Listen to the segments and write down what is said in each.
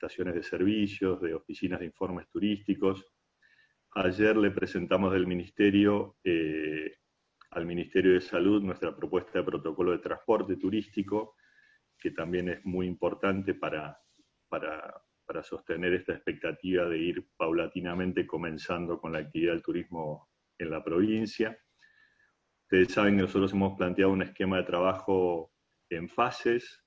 prestaciones de servicios, de oficinas de informes turísticos. Ayer le presentamos del Ministerio al Ministerio de Salud nuestra propuesta de protocolo de transporte turístico, que también es muy importante para sostener esta expectativa de ir paulatinamente comenzando con la actividad del turismo en la provincia. Ustedes saben que nosotros hemos planteado un esquema de trabajo en fases,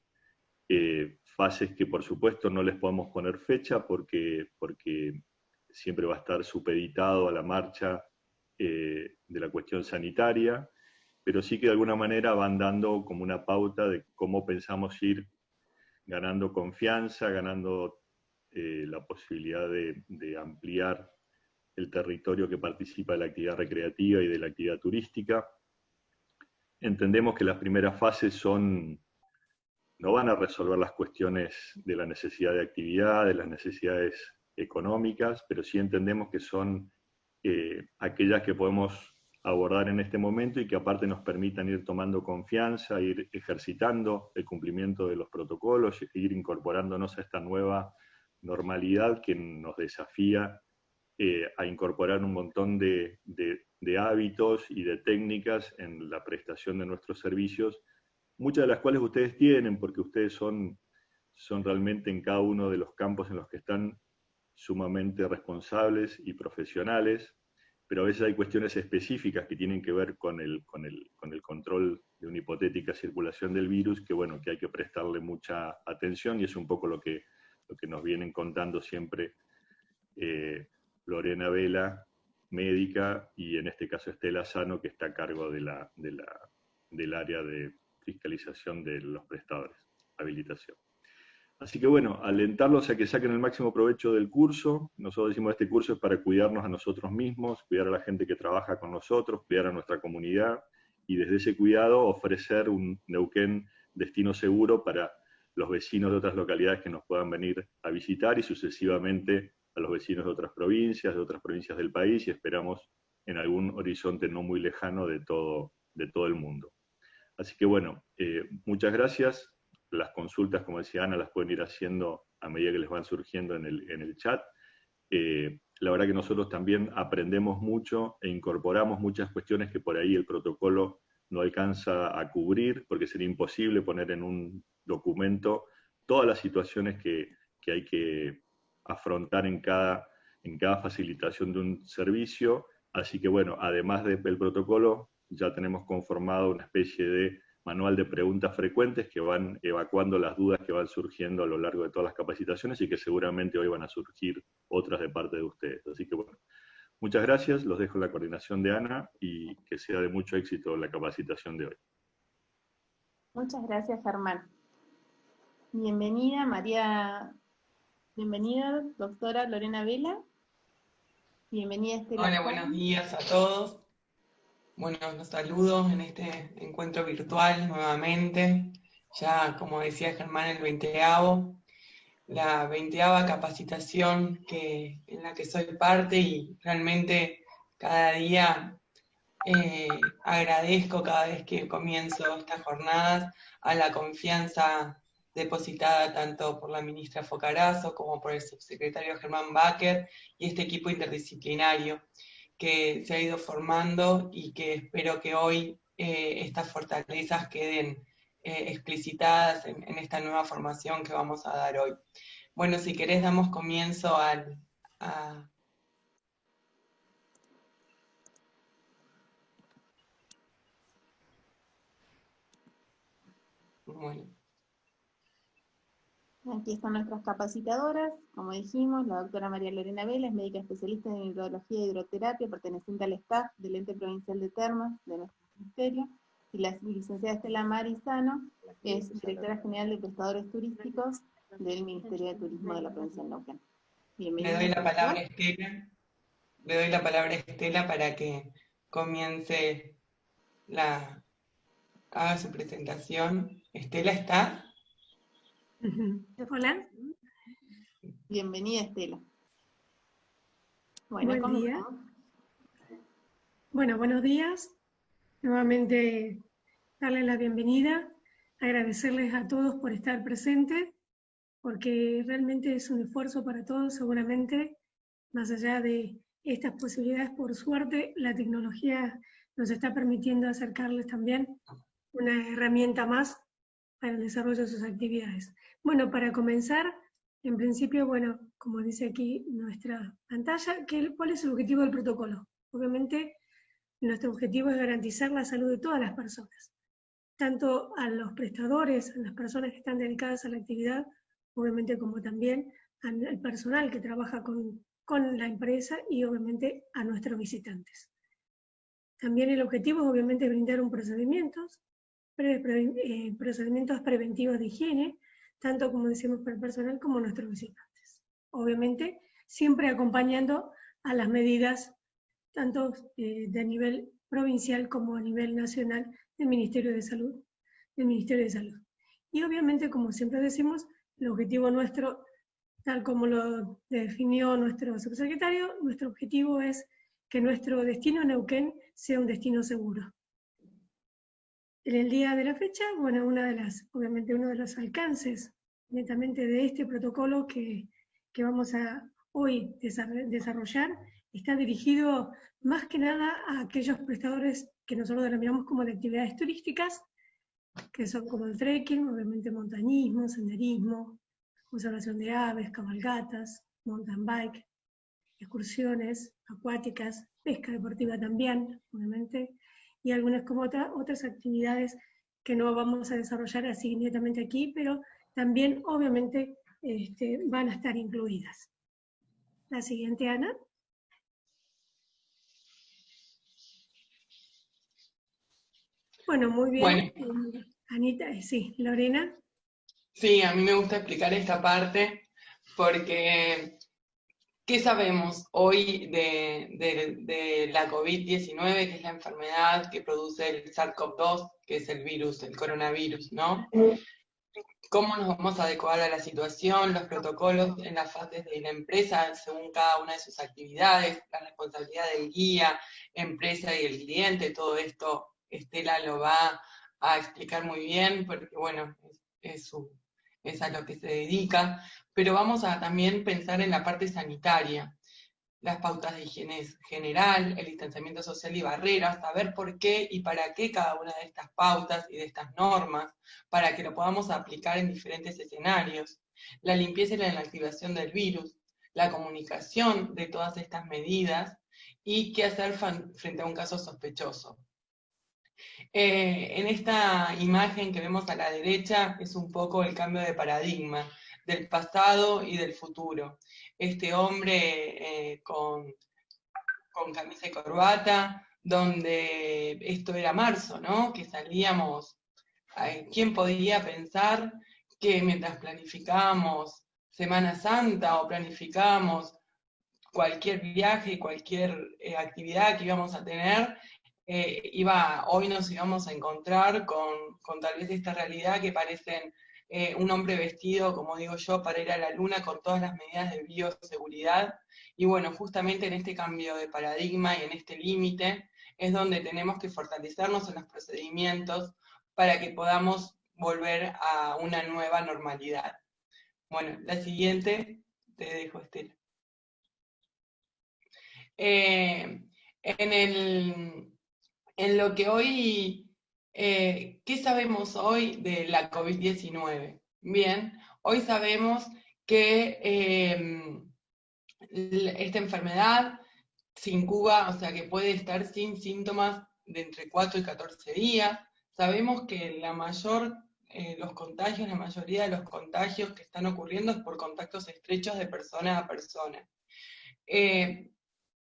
fases que por supuesto no les podemos poner fecha porque siempre va a estar supeditado a la marcha de la cuestión sanitaria, pero sí que de alguna manera van dando como una pauta de cómo pensamos ir ganando confianza, ganando la posibilidad de ampliar el territorio que participa de la actividad recreativa y de la actividad turística. Entendemos que las primeras fases no van a resolver las cuestiones de la necesidad de actividad, de las necesidades económicas, pero sí entendemos que son aquellas que podemos abordar en este momento y que aparte nos permitan ir tomando confianza, ir ejercitando el cumplimiento de los protocolos, ir incorporándonos a esta nueva normalidad que nos desafía a incorporar un montón de hábitos y de técnicas en la prestación de nuestros servicios, muchas de las cuales ustedes tienen, porque ustedes son realmente en cada uno de los campos en los que están sumamente responsables y profesionales, pero a veces hay cuestiones específicas que tienen que ver con el control de una hipotética circulación del virus, que bueno, que hay que prestarle mucha atención, y es un poco lo que nos vienen contando siempre Lorena Vela, médica, y en este caso Estela Sano, que está a cargo del área de fiscalización de los prestadores, habilitación. Así que bueno, alentarlos a que saquen el máximo provecho del curso. Nosotros decimos que este curso es para cuidarnos a nosotros mismos, cuidar a la gente que trabaja con nosotros, cuidar a nuestra comunidad, y desde ese cuidado ofrecer un Neuquén destino seguro para los vecinos de otras localidades que nos puedan venir a visitar, y sucesivamente a los vecinos de otras provincias del país, y esperamos en algún horizonte no muy lejano de todo el mundo. Así que bueno, muchas gracias. Las consultas, como decía Ana, las pueden ir haciendo a medida que les van surgiendo en el chat. La verdad que nosotros también aprendemos mucho e incorporamos muchas cuestiones que por ahí el protocolo no alcanza a cubrir, porque sería imposible poner en un documento todas las situaciones que hay que afrontar en cada facilitación de un servicio. Así que bueno, además del protocolo, ya tenemos conformado una especie de manual de preguntas frecuentes que van evacuando las dudas que van surgiendo a lo largo de todas las capacitaciones, y que seguramente hoy van a surgir otras de parte de ustedes. Así que bueno, muchas gracias, los dejo en la coordinación de Ana, y que sea de mucho éxito la capacitación de hoy. Muchas gracias, Germán. Bienvenida, María. Bienvenida, doctora Lorena Vela. Bienvenida, Estela. Hola, buenos días a todos. Bueno, los saludo en este encuentro virtual nuevamente. Ya, como decía Germán, el 20º, la 20ª capacitación en la que soy parte, y realmente cada día agradezco cada vez que comienzo estas jornadas a la confianza depositada tanto por la ministra Focarazo como por el subsecretario Germán Baker y este equipo interdisciplinario que se ha ido formando, y que espero que hoy estas fortalezas queden explicitadas en esta nueva formación que vamos a dar hoy. Bueno, si querés damos comienzo Bueno. Aquí están nuestras capacitadoras. Como dijimos, la doctora María Lorena Vela es médica especialista en hidrología e hidroterapia, perteneciente al staff del Ente Provincial de Termas de nuestro ministerio, y la licenciada Estela Marizano es directora general de prestadores turísticos del Ministerio de Turismo de la provincia de Neuquén. Bienvenida. Le doy la palabra a Estela. Le doy la palabra a Estela para que comience haga su presentación. ¿Estela está? Hola. Bienvenida, Estela. Bueno, buen día. Bueno, buenos días. Nuevamente darles la bienvenida, agradecerles a todos por estar presentes. porque realmente es un esfuerzo para todos, seguramente, más allá de estas posibilidades, por suerte, la tecnología nos está permitiendo acercarles también una herramienta más para el desarrollo de sus actividades. Bueno, para comenzar, en principio, bueno, como dice aquí nuestra pantalla, ¿cuál es el objetivo del protocolo? Obviamente, nuestro objetivo es garantizar la salud de todas las personas, tanto a los prestadores, a las personas que están dedicadas a la actividad, obviamente como también al personal que trabaja con la empresa y obviamente a nuestros visitantes. También el objetivo es obviamente brindar un procedimientos preventivos de higiene, tanto como decimos para el personal como nuestros visitantes. Obviamente siempre acompañando a las medidas tanto de nivel provincial como a nivel nacional del Ministerio de Salud. Y obviamente, como siempre decimos, el objetivo nuestro, tal como lo definió nuestro subsecretario, nuestro objetivo es que nuestro destino Neuquén sea un destino seguro. En el día de la fecha, bueno, obviamente uno de los alcances netamente de este protocolo que vamos a hoy desarrollar está dirigido más que nada a aquellos prestadores que nosotros denominamos como de actividades turísticas, que son como el trekking, obviamente montañismo, senderismo, observación de aves, cabalgatas, mountain bike, excursiones acuáticas, pesca deportiva también, obviamente, y algunas como otras actividades que no vamos a desarrollar así netamente aquí, pero también obviamente van a estar incluidas. La siguiente, Ana. Bueno, muy bien. Bueno, Anita, sí, Lorena. sí, a mí me gusta explicar esta parte porque ¿qué sabemos hoy de la COVID-19, que es la enfermedad que produce el SARS-CoV-2, que es el virus, el coronavirus, ¿no? ¿Cómo nos vamos a adecuar a la situación, los protocolos en las fases de la empresa según cada una de sus actividades, la responsabilidad del guía, empresa y el cliente? Todo esto Estela lo va a explicar muy bien porque, bueno, es a lo que se dedica, pero vamos a también pensar en la parte sanitaria, las pautas de higiene general, el distanciamiento social y barreras, saber por qué y para qué cada una de estas pautas y de estas normas, para que lo podamos aplicar en diferentes escenarios, la limpieza y la inactivación del virus, la comunicación de todas estas medidas y qué hacer frente a un caso sospechoso. En esta imagen que vemos a la derecha es un poco el cambio de paradigma del pasado y del futuro. Este hombre con camisa y corbata, donde esto era marzo, ¿no? Que salíamos, ¿quién podía pensar que mientras planificábamos Semana Santa o planificábamos cualquier viaje y cualquier actividad que íbamos a tener, hoy nos íbamos a encontrar con tal vez esta realidad que parecen un hombre vestido, como digo yo, para ir a la luna con todas las medidas de bioseguridad. Y bueno, justamente en este cambio de paradigma y en este límite es donde tenemos que fortalecernos en los procedimientos para que podamos volver a una nueva normalidad. Bueno, la siguiente, te dejo, Estela. En lo que hoy, ¿qué sabemos hoy de la COVID-19? Bien, hoy sabemos que esta enfermedad se incuba, o sea que puede estar sin síntomas de entre 4 y 14 días. Sabemos que la mayoría de los contagios que están ocurriendo es por contactos estrechos de persona a persona.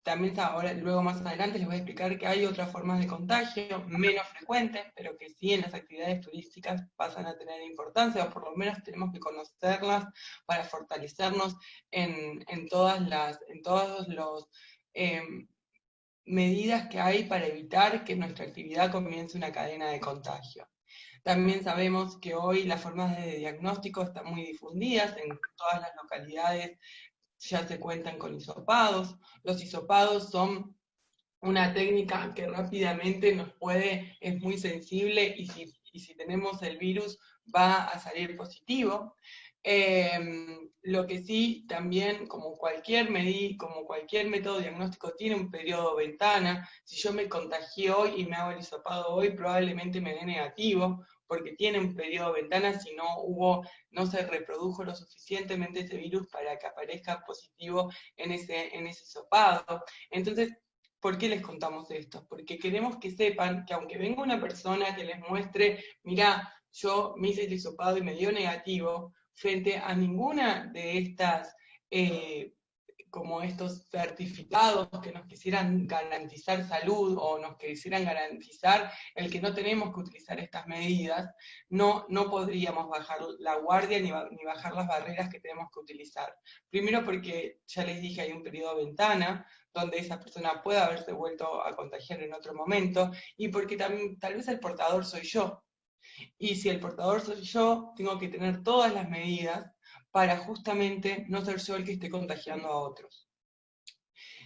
También ahora, luego más adelante les voy a explicar que hay otras formas de contagio, menos frecuentes, pero que sí en las actividades turísticas pasan a tener importancia, o por lo menos tenemos que conocerlas para fortalecernos en todas las medidas que hay para evitar que nuestra actividad comience una cadena de contagio. También sabemos que hoy las formas de diagnóstico están muy difundidas en todas las localidades. Ya se cuentan con hisopados. Los hisopados son una técnica que rápidamente es muy sensible y si tenemos el virus va a salir positivo. Lo que sí, también, como cualquier método diagnóstico, tiene un periodo ventana. Si yo me contagié hoy y me hago el hisopado hoy, probablemente me dé negativo, porque tiene un periodo ventana si no se reprodujo lo suficientemente ese virus para que aparezca positivo en ese hisopado. Entonces, ¿por qué les contamos esto? Porque queremos que sepan que aunque venga una persona que les muestre, mirá, yo me hice el hisopado y me dio negativo, frente a ninguna de estas, como estos certificados que nos quisieran garantizar salud o nos quisieran garantizar el que no tenemos que utilizar estas medidas, no podríamos bajar la guardia ni bajar las barreras que tenemos que utilizar. Primero porque, ya les dije, hay un periodo ventana donde esa persona puede haberse vuelto a contagiar en otro momento, y porque también, tal vez el portador soy yo. Y si el portador soy yo, tengo que tener todas las medidas para justamente no ser yo el que esté contagiando a otros.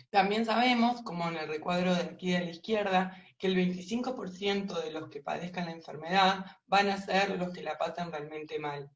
También sabemos, como en el recuadro de aquí de la izquierda, que el 25% de los que padezcan la enfermedad van a ser los que la pasan realmente mal.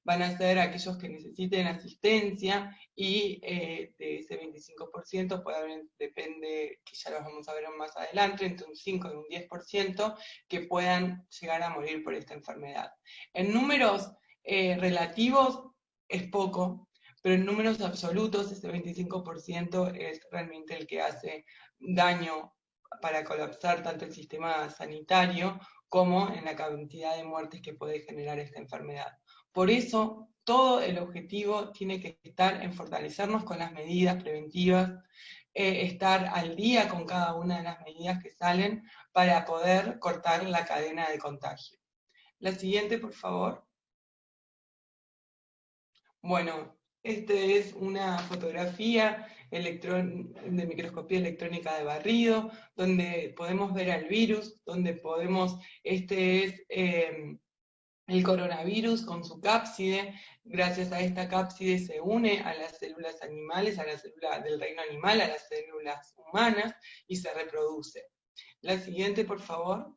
Van a ser aquellos que necesiten asistencia, y de ese 25% puede haber, depende, que ya los vamos a ver más adelante, entre un 5 y un 10% que puedan llegar a morir por esta enfermedad. En números relativos es poco, pero en números absolutos ese 25% es realmente el que hace daño para colapsar tanto el sistema sanitario como en la cantidad de muertes que puede generar esta enfermedad. Por eso, todo el objetivo tiene que estar en fortalecernos con las medidas preventivas, estar al día con cada una de las medidas que salen para poder cortar la cadena de contagio. La siguiente, por favor. Bueno, esta es una fotografía de microscopía electrónica de barrido, donde podemos ver al virus, este es el coronavirus con su cápside. Gracias a esta cápside se une a las células animales, a las células del reino animal, a las células humanas, y se reproduce. La siguiente, por favor.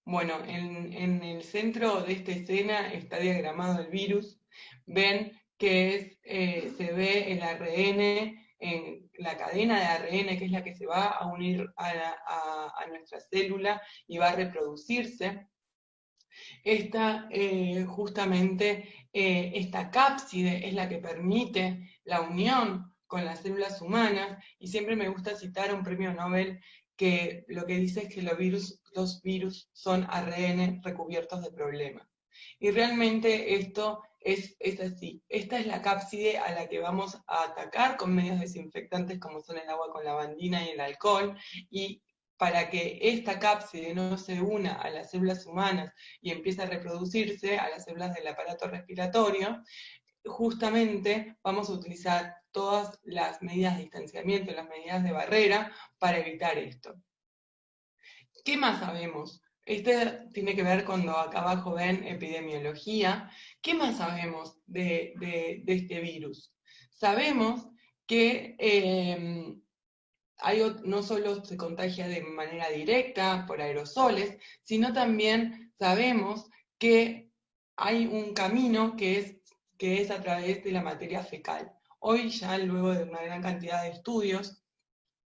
Bueno, en el centro de esta escena está diagramado el virus. Ven que se ve el ARN, en la cadena de ARN, que es la que se va a unir a nuestra célula y va a reproducirse. Justamente esta cápside es la que permite la unión con las células humanas, y siempre me gusta citar a un premio Nobel que lo que dice es que los virus son ARN recubiertos de problemas. Y realmente esto es así. Esta es la cápside a la que vamos a atacar con medios desinfectantes como son el agua con lavandina y el alcohol, y para que esta cápside no se una a las células humanas y empiece a reproducirse, a las células del aparato respiratorio, justamente vamos a utilizar todas las medidas de distanciamiento, las medidas de barrera, para evitar esto. ¿Qué más sabemos? Este tiene que ver cuando acá abajo ven epidemiología. ¿Qué más sabemos de este virus? Sabemos que no solo se contagia de manera directa por aerosoles, sino también sabemos que hay un camino que es a través de la materia fecal. Hoy ya, luego de una gran cantidad de estudios,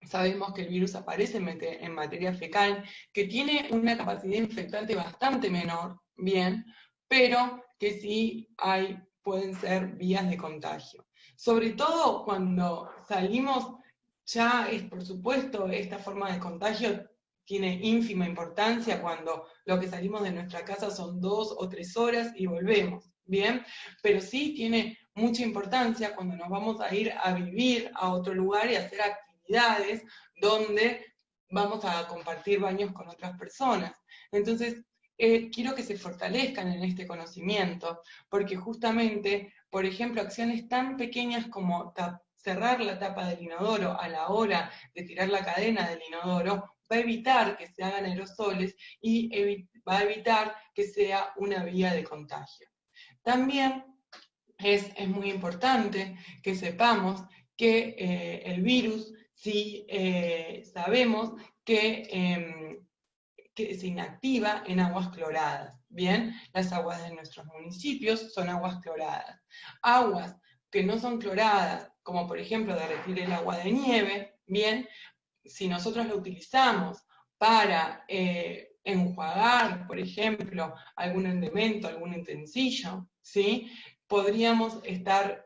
sabemos que el virus aparece en materia fecal, que tiene una capacidad infectante bastante menor, bien, pero que sí pueden ser vías de contagio. Sobre todo cuando salimos, por supuesto, esta forma de contagio tiene ínfima importancia cuando lo que salimos de nuestra casa son 2 o 3 horas y volvemos, ¿bien? Pero sí tiene mucha importancia cuando nos vamos a ir a vivir a otro lugar y a hacer actividades donde vamos a compartir baños con otras personas. Entonces, quiero que se fortalezcan en este conocimiento, porque justamente, por ejemplo, acciones tan pequeñas como cerrar la tapa del inodoro a la hora de tirar la cadena del inodoro va a evitar que se hagan aerosoles y va a evitar que sea una vía de contagio. También es muy importante que sepamos que el virus, sí sabemos que que se inactiva en aguas cloradas. Bien, las aguas de nuestros municipios son aguas cloradas. Aguas que no son cloradas, como por ejemplo derretir el agua de nieve, bien, si nosotros la utilizamos para enjuagar, por ejemplo, algún elemento, algún utensilio, ¿sí? Podríamos estar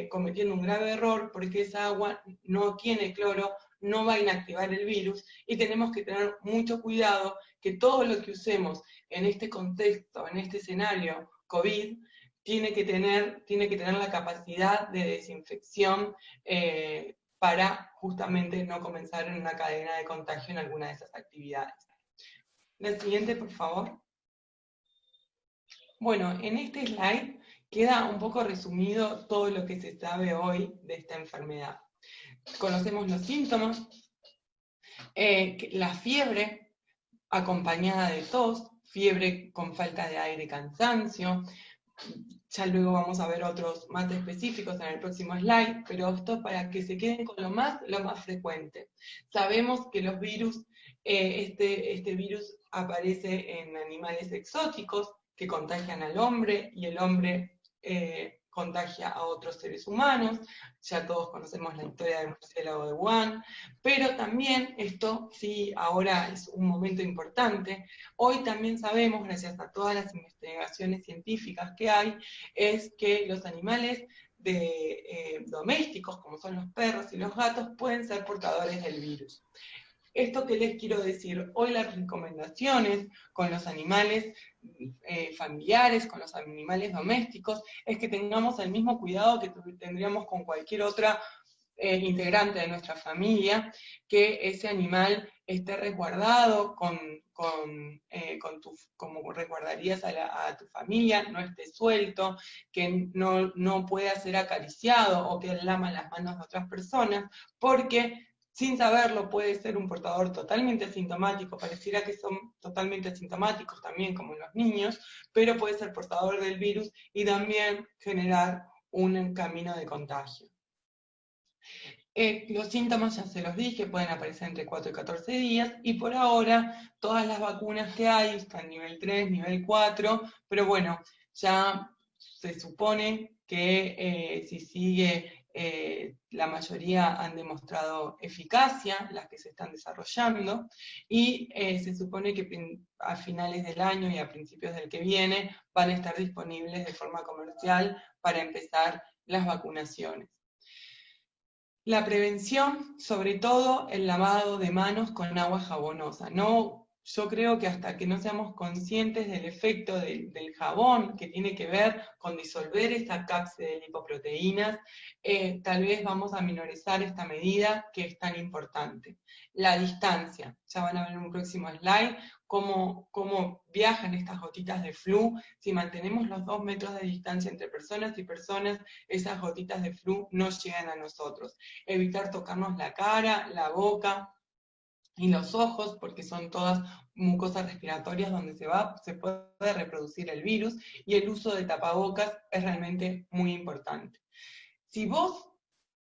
cometiendo un grave error porque esa agua no tiene cloro, no va a inactivar el virus, y tenemos que tener mucho cuidado que todo lo que usemos en este contexto, en este escenario COVID, tiene que tener la capacidad de desinfección para justamente no comenzar en una cadena de contagio en alguna de esas actividades. La siguiente, por favor. Bueno, en este slide queda un poco resumido todo lo que se sabe hoy de esta enfermedad. Conocemos los síntomas, la fiebre acompañada de tos, fiebre con falta de aire, cansancio. Ya luego vamos a ver otros más específicos en el próximo slide, pero esto para que se queden con lo más frecuente. Sabemos que los virus, este virus aparece en animales exóticos que contagian al hombre, y el hombre contagia a otros seres humanos. Ya todos conocemos la historia del murciélago de Wuhan, pero también esto, sí, ahora es un momento importante. Hoy también sabemos, gracias a todas las investigaciones científicas que hay, es que los animales domésticos, como son los perros y los gatos, pueden ser portadores del virus. Esto que les quiero decir, hoy las recomendaciones con los animales familiares, con los animales domésticos, es que tengamos el mismo cuidado que tendríamos con cualquier otra integrante de nuestra familia, que ese animal esté resguardado como resguardarías a tu familia, no esté suelto, que no pueda ser acariciado o que lama las manos de otras personas, porque sin saberlo puede ser un portador totalmente asintomático, pareciera que son totalmente asintomáticos también como los niños, pero puede ser portador del virus y también generar un camino de contagio. Los síntomas, ya se los dije, pueden aparecer entre 4 y 14 días, y por ahora todas las vacunas que hay están nivel 3, nivel 4, pero bueno, ya se supone que si sigue, la mayoría han demostrado eficacia, las que se están desarrollando, y se supone que a finales del año y a principios del que viene van a estar disponibles de forma comercial para empezar las vacunaciones. La prevención, sobre todo el lavado de manos con agua jabonosa. Yo creo que hasta que no seamos conscientes del efecto del jabón, que tiene que ver con disolver esta cápside de lipoproteínas, tal vez vamos a minorizar esta medida que es tan importante. La distancia, ya van a ver en un próximo slide cómo viajan estas gotitas de flu. Si mantenemos los 2 metros de distancia entre personas y personas, esas gotitas de flu no llegan a nosotros. Evitar tocarnos la cara, la boca y los ojos, porque son todas mucosas respiratorias donde se puede reproducir el virus, y el uso de tapabocas es realmente muy importante. Si vos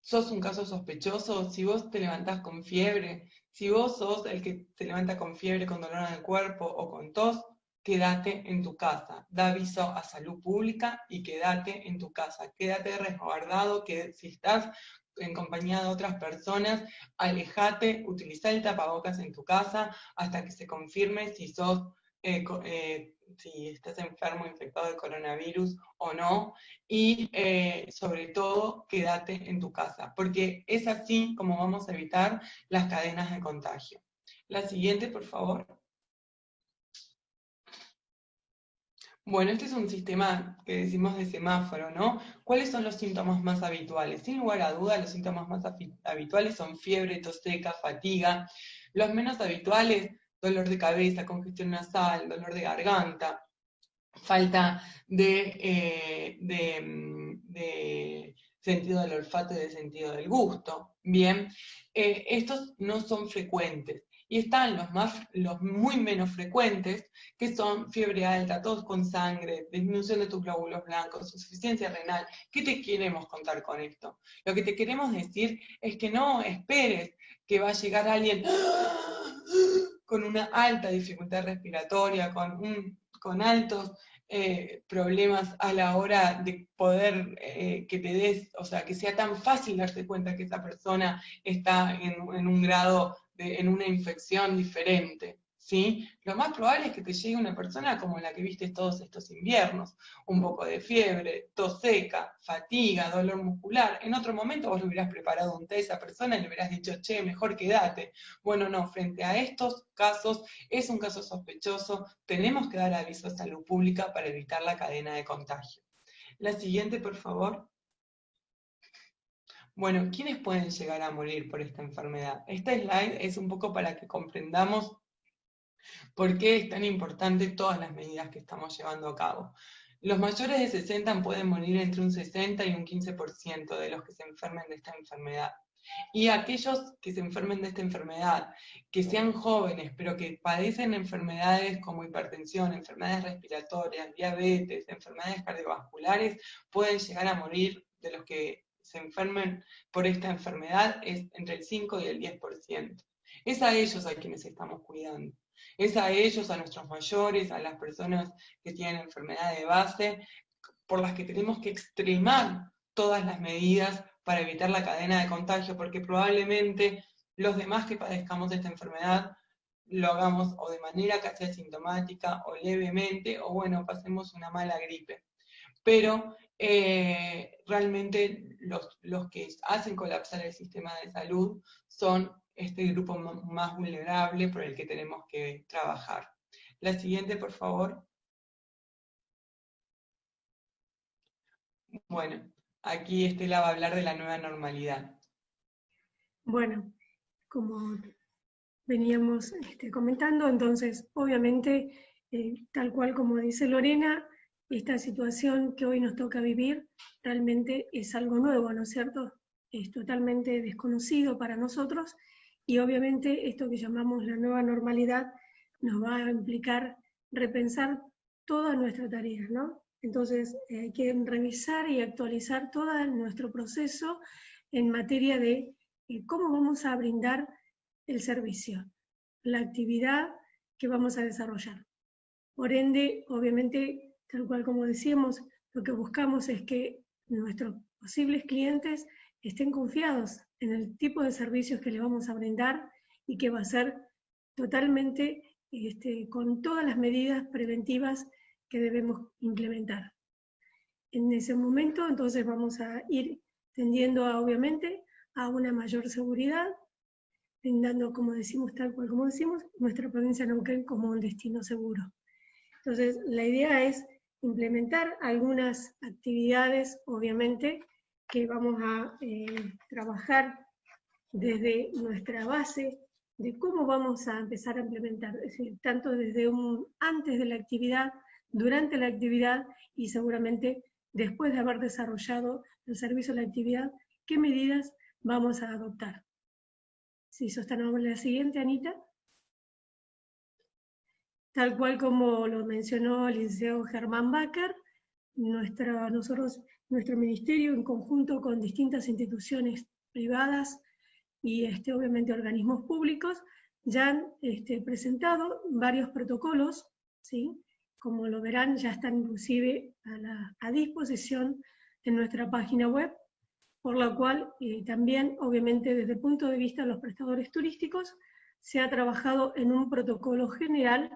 sos un caso sospechoso, si vos te levantás con fiebre, si vos sos el que te levanta con fiebre, con dolor en el cuerpo o con tos, quédate en tu casa. Da aviso a salud pública y quédate en tu casa. Quédate resguardado, que si estás en compañía de otras personas, alejate, utiliza el tapabocas en tu casa hasta que se confirme si si estás enfermo, infectado de coronavirus o no, y sobre todo quédate en tu casa, porque es así como vamos a evitar las cadenas de contagio. La siguiente, por favor. Bueno, este es un sistema que decimos de semáforo, ¿no? ¿Cuáles son los síntomas más habituales? Sin lugar a duda, los síntomas más habituales son fiebre, tos seca, fatiga. Los menos habituales, dolor de cabeza, congestión nasal, dolor de garganta, falta de sentido del olfato y de sentido del gusto. Bien, estos no son frecuentes. Y están los muy menos frecuentes, que son fiebre alta, tos con sangre, disminución de tus glóbulos blancos, insuficiencia renal. ¿Qué te queremos contar con esto? Lo que te queremos decir es que no esperes que va a llegar alguien con una alta dificultad respiratoria, con altos problemas a la hora de poder que te des, o sea, que sea tan fácil darse cuenta que esa persona está en un grado, en una infección diferente, ¿sí? Lo más probable es que te llegue una persona como la que viste todos estos inviernos, un poco de fiebre, tos seca, fatiga, dolor muscular. En otro momento vos le hubieras preparado un té a esa persona y le hubieras dicho, che, mejor quédate. Bueno, no, frente a estos casos, es un caso sospechoso, tenemos que dar aviso a salud pública para evitar la cadena de contagio. La siguiente, por favor. Bueno, ¿quiénes pueden llegar a morir por esta enfermedad? Esta slide es un poco para que comprendamos por qué es tan importante todas las medidas que estamos llevando a cabo. Los mayores de 60 pueden morir entre un 60 y un 15% de los que se enfermen de esta enfermedad. Y aquellos que se enfermen de esta enfermedad, que sean jóvenes, pero que padecen enfermedades como hipertensión, enfermedades respiratorias, diabetes, enfermedades cardiovasculares, pueden llegar a morir. De los que se enfermen por esta enfermedad es entre el 5 y el 10%. Es a ellos a quienes estamos cuidando. Es a ellos, a nuestros mayores, a las personas que tienen enfermedad de base, por las que tenemos que extremar todas las medidas para evitar la cadena de contagio, porque probablemente los demás que padezcamos esta enfermedad lo hagamos o de manera casi asintomática o levemente, o bueno, pasemos una mala gripe. Pero realmente los que hacen colapsar el sistema de salud son este grupo más vulnerable por el que tenemos que trabajar. La siguiente, por favor. Bueno, aquí Estela va a hablar de la nueva normalidad. Bueno, como veníamos comentando, entonces, obviamente, tal cual como dice Lorena, esta situación que hoy nos toca vivir realmente es algo nuevo, ¿no es cierto? Es totalmente desconocido para nosotros y obviamente esto que llamamos la nueva normalidad nos va a implicar repensar todas nuestras tareas, ¿no? Entonces hay que revisar y actualizar todo nuestro proceso en materia de cómo vamos a brindar el servicio, la actividad que vamos a desarrollar. Por ende, obviamente, tal cual como decíamos, lo que buscamos es que nuestros posibles clientes estén confiados en el tipo de servicios que le vamos a brindar y que va a ser totalmente con todas las medidas preventivas que debemos implementar. En ese momento, entonces, vamos a ir tendiendo, obviamente, a una mayor seguridad, brindando, como decimos, tal cual como decimos, nuestra provincia de Neuquén como un destino seguro. Entonces, la idea es implementar algunas actividades, obviamente, que vamos a trabajar desde nuestra base de cómo vamos a empezar a implementar, es decir, tanto desde antes de la actividad, durante la actividad y seguramente después de haber desarrollado el servicio de la actividad, qué medidas vamos a adoptar. Si sos tan amable, la siguiente, Anita. Tal cual como lo mencionó el licenciado Germán Baker, nuestro ministerio, en conjunto con distintas instituciones privadas y obviamente organismos públicos, ya han presentado varios protocolos, ¿sí? Como lo verán, ya están inclusive a disposición en nuestra página web, por la cual también, obviamente, desde el punto de vista de los prestadores turísticos, se ha trabajado en un protocolo general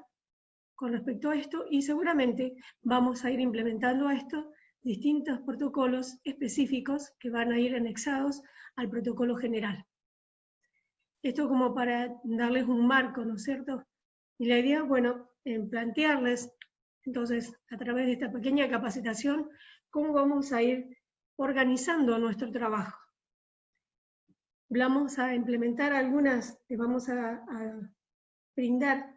con respecto a esto, y seguramente vamos a ir implementando a esto distintos protocolos específicos que van a ir anexados al protocolo general. Esto como para darles un marco, ¿no es cierto? Y la idea, bueno, en plantearles, entonces, a través de esta pequeña capacitación, cómo vamos a ir organizando nuestro trabajo. Vamos a implementar vamos a brindar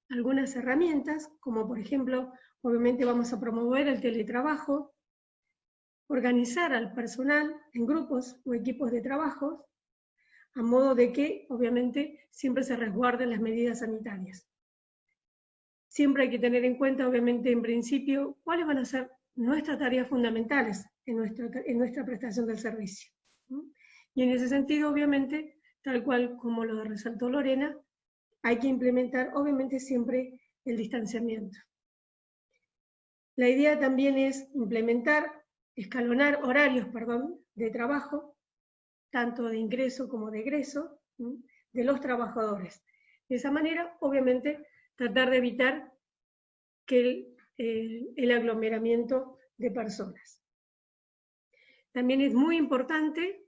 algunas herramientas, como por ejemplo, obviamente vamos a promover el teletrabajo, organizar al personal en grupos o equipos de trabajo, a modo de que, obviamente, siempre se resguarden las medidas sanitarias. Siempre hay que tener en cuenta, obviamente, en principio, cuáles van a ser nuestras tareas fundamentales en nuestra prestación del servicio. Y en ese sentido, obviamente, tal cual como lo resaltó Lorena, hay que implementar, obviamente, siempre el distanciamiento. La idea también es escalonar horarios, de trabajo, tanto de ingreso como de egreso, de los trabajadores. De esa manera, obviamente, tratar de evitar que el aglomeramiento de personas. También es muy importante,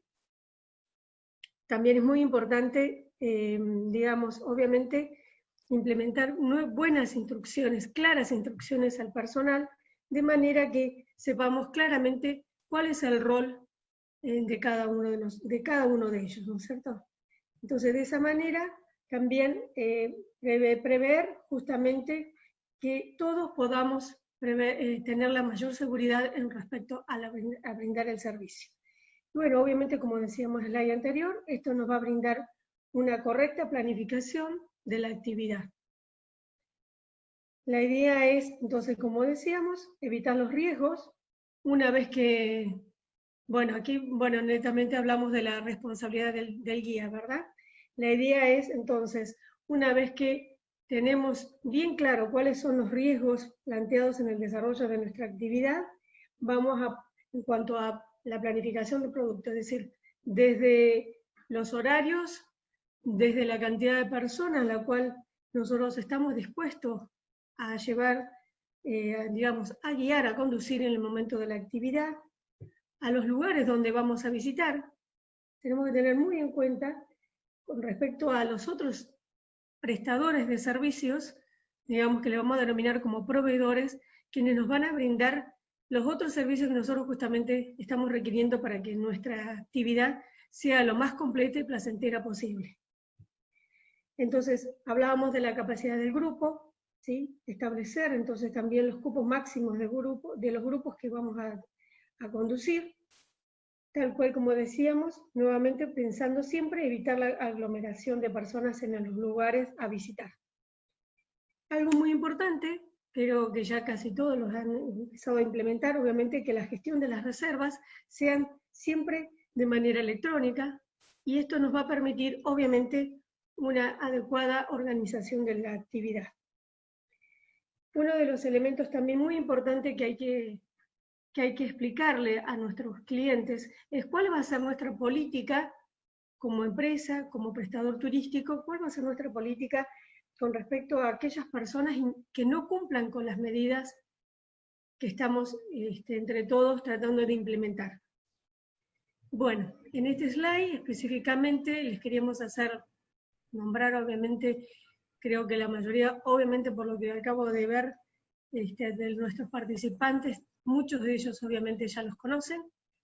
digamos, obviamente, implementar buenas instrucciones, claras instrucciones al personal, de manera que sepamos claramente cuál es el rol de cada uno de ellos, ¿no es cierto? Entonces, de esa manera, también prever justamente que todos podamos tener la mayor seguridad en respecto a brindar el servicio. Bueno, obviamente, como decíamos en el slide anterior, esto nos va a brindar una correcta planificación de la actividad. La idea es, entonces, como decíamos, evitar los riesgos. Una vez que, netamente hablamos de la responsabilidad del guía, ¿verdad? La idea es, entonces, una vez que tenemos bien claro cuáles son los riesgos planteados en el desarrollo de nuestra actividad, en cuanto a la planificación del producto, es decir, desde los horarios, desde la cantidad de personas a la cual nosotros estamos dispuestos a llevar, a guiar, a conducir en el momento de la actividad, a los lugares donde vamos a visitar. Tenemos que tener muy en cuenta, con respecto a los otros prestadores de servicios, digamos que le vamos a denominar como proveedores, quienes nos van a brindar los otros servicios que nosotros justamente estamos requiriendo para que nuestra actividad sea lo más completa y placentera posible. Entonces, hablábamos de la capacidad del grupo, ¿sí? Establecer entonces también los cupos máximos de los grupos que vamos a conducir, tal cual como decíamos, nuevamente pensando siempre evitar la aglomeración de personas en los lugares a visitar. Algo muy importante, pero que ya casi todos los han empezado a implementar, obviamente que la gestión de las reservas sean siempre de manera electrónica, y esto nos va a permitir, obviamente, una adecuada organización de la actividad. Uno de los elementos también muy importantes que hay que explicarle a nuestros clientes es cuál va a ser nuestra política como empresa, como prestador turístico, cuál va a ser nuestra política con respecto a aquellas personas que no cumplan con las medidas que estamos entre todos tratando de implementar. Bueno, en este slide específicamente les queríamos nombrar, obviamente, creo que la mayoría, obviamente por lo que acabo de ver de nuestros participantes, muchos de ellos obviamente ya los conocen,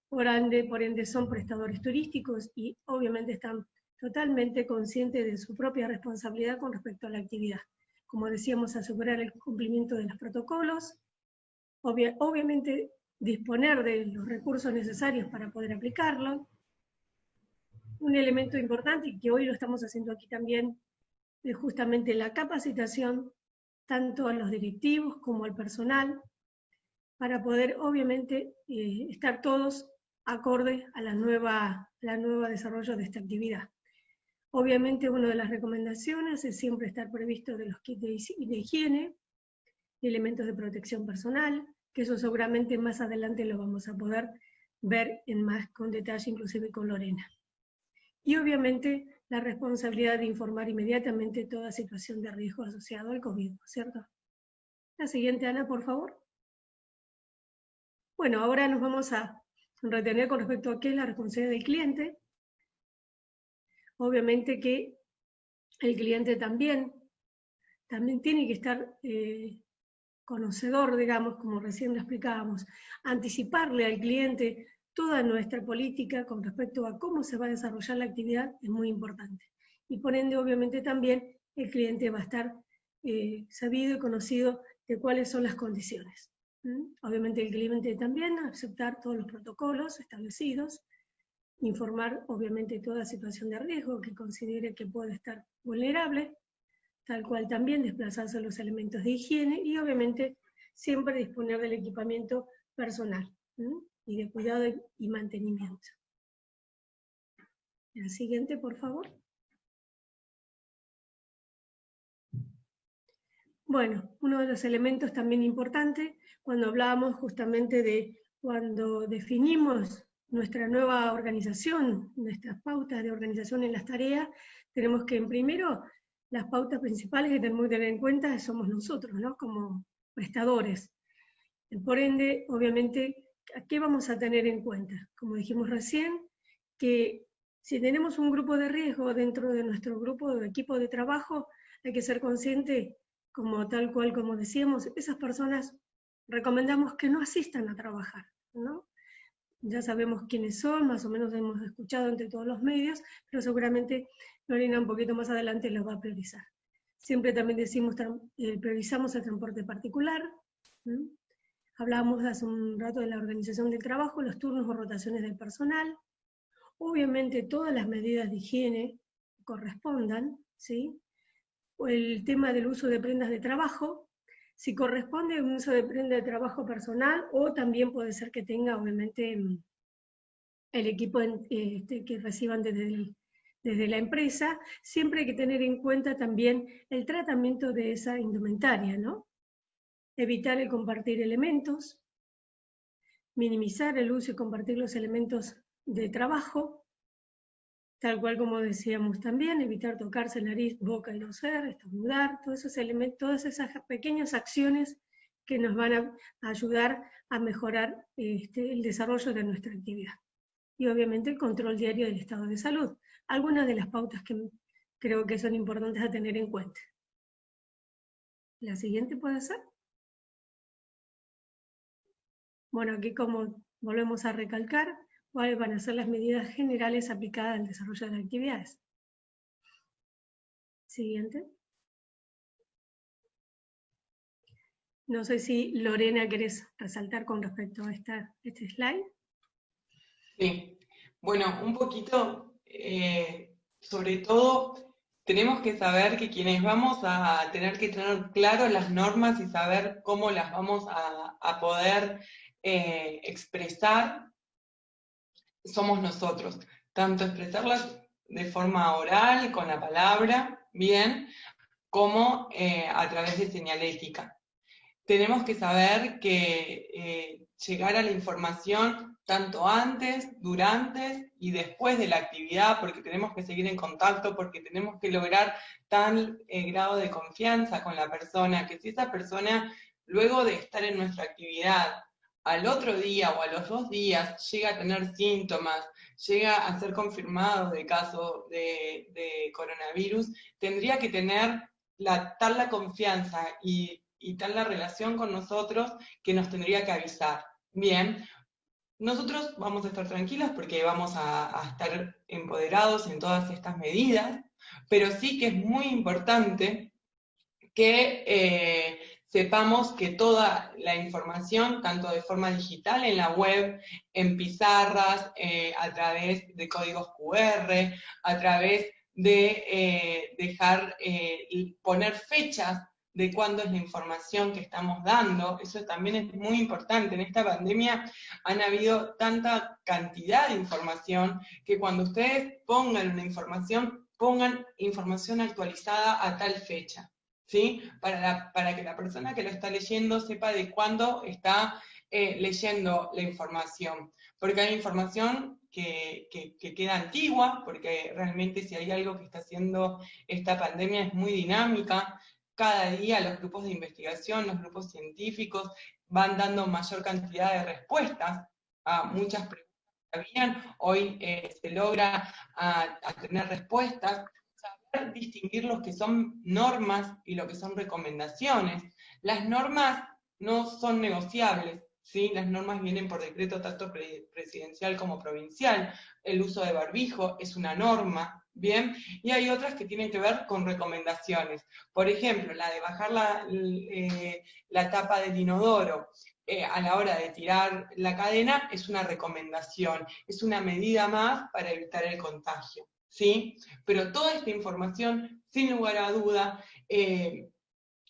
por ende son prestadores turísticos y obviamente están totalmente conscientes de su propia responsabilidad con respecto a la actividad. Como decíamos, asegurar el cumplimiento de los protocolos, obviamente disponer de los recursos necesarios para poder aplicarlo. Un elemento importante, y que hoy lo estamos haciendo aquí también, es justamente la capacitación, tanto a los directivos como al personal, para poder, obviamente, estar todos acorde a la nueva desarrollo de esta actividad. Obviamente, una de las recomendaciones es siempre estar previsto de los kits de higiene, elementos de protección personal, que eso seguramente más adelante lo vamos a poder ver con detalle, inclusive con Lorena. Y obviamente la responsabilidad de informar inmediatamente toda situación de riesgo asociado al COVID, ¿cierto? La siguiente, Ana, por favor. Bueno, ahora nos vamos a retener con respecto a qué es la responsabilidad del cliente. Obviamente que el cliente también tiene que estar conocedor, digamos, como recién lo explicábamos, anticiparle al cliente toda nuestra política con respecto a cómo se va a desarrollar la actividad es muy importante. Y por ende, obviamente, también el cliente va a estar sabido y conocido de cuáles son las condiciones. Obviamente el cliente también va a aceptar todos los protocolos establecidos, informar obviamente toda situación de riesgo que considere que puede estar vulnerable, tal cual también desplazarse los elementos de higiene y obviamente siempre disponer del equipamiento personal, ¿sí? Y de cuidado y mantenimiento. La siguiente, por favor. Bueno, uno de los elementos también importantes, cuando hablábamos justamente de cuando definimos nuestra nueva organización, nuestras pautas de organización en las tareas, tenemos que, primero, las pautas principales que tenemos que tener en cuenta somos nosotros, ¿no? Como prestadores. Por ende, obviamente, ¿qué vamos a tener en cuenta? Como dijimos recién, que si tenemos un grupo de riesgo dentro de nuestro grupo de equipo de trabajo, hay que ser consciente, como tal cual como decíamos, esas personas recomendamos que no asistan a trabajar, ¿no? Ya sabemos quiénes son, más o menos hemos escuchado entre todos los medios, pero seguramente Lorena un poquito más adelante lo va a priorizar. Siempre también decimos, priorizamos el transporte particular. Hablábamos hace un rato de la organización del trabajo, los turnos o rotaciones del personal. Obviamente todas las medidas de higiene correspondan, ¿sí? El tema del uso de prendas de trabajo, si corresponde un uso de prenda de trabajo personal, o también puede ser que tenga, obviamente, el equipo que reciban desde la empresa. Siempre hay que tener en cuenta también el tratamiento de esa indumentaria, ¿no? Evitar el compartir elementos, minimizar el uso y compartir los elementos de trabajo, tal cual como decíamos también, evitar tocarse nariz, boca y toser, estornudar, todos esos elementos, todas esas pequeñas acciones que nos van a ayudar a mejorar el desarrollo de nuestra actividad. Y obviamente el control diario del estado de salud. Algunas de las pautas que creo que son importantes a tener en cuenta. ¿La siguiente puede ser? Bueno, aquí como volvemos a recalcar, cuáles van a ser las medidas generales aplicadas al desarrollo de las actividades. Siguiente. No sé si Lorena querés resaltar con respecto a este slide. Sí, bueno, un poquito, sobre todo, tenemos que saber que quienes vamos a tener que tener claro las normas y saber cómo las vamos a poder expresar, somos nosotros. Tanto expresarlas de forma oral, con la palabra, bien, como a través de señalética. Tenemos que saber que llegar a la información tanto antes, durante y después de la actividad, porque tenemos que seguir en contacto, porque tenemos que lograr tal grado de confianza con la persona, que si esa persona, luego de estar en nuestra actividad, al otro día o a los 2 días llega a tener síntomas, llega a ser confirmado de caso de coronavirus, tendría que tener tal la confianza y tal la relación con nosotros que nos tendría que avisar. Bien, nosotros vamos a estar tranquilos porque vamos a estar empoderados en todas estas medidas, pero sí que es muy importante que sepamos que toda la información, tanto de forma digital en la web, en pizarras, a través de códigos QR, a través de poner fechas de cuándo es la información que estamos dando, eso también es muy importante. En esta pandemia han habido tanta cantidad de información que cuando ustedes pongan una información, pongan información actualizada a tal fecha, ¿sí? Para que la persona que lo está leyendo sepa de cuándo está leyendo la información. Porque hay información que queda antigua, porque realmente si hay algo que está haciendo esta pandemia es muy dinámica. Cada día los grupos de investigación, los grupos científicos van dando mayor cantidad de respuestas a muchas preguntas que habían. Hoy se logra a tener respuestas, saber distinguir lo que son normas y lo que son recomendaciones. Las normas no son negociables, ¿sí? Las normas vienen por decreto tanto presidencial como provincial. El uso de barbijo es una norma, Bien, y hay otras que tienen que ver con recomendaciones. Por ejemplo, la de bajar la tapa del inodoro a la hora de tirar la cadena es una recomendación, es una medida más para evitar el contagio, ¿sí? Pero toda esta información, sin lugar a duda, es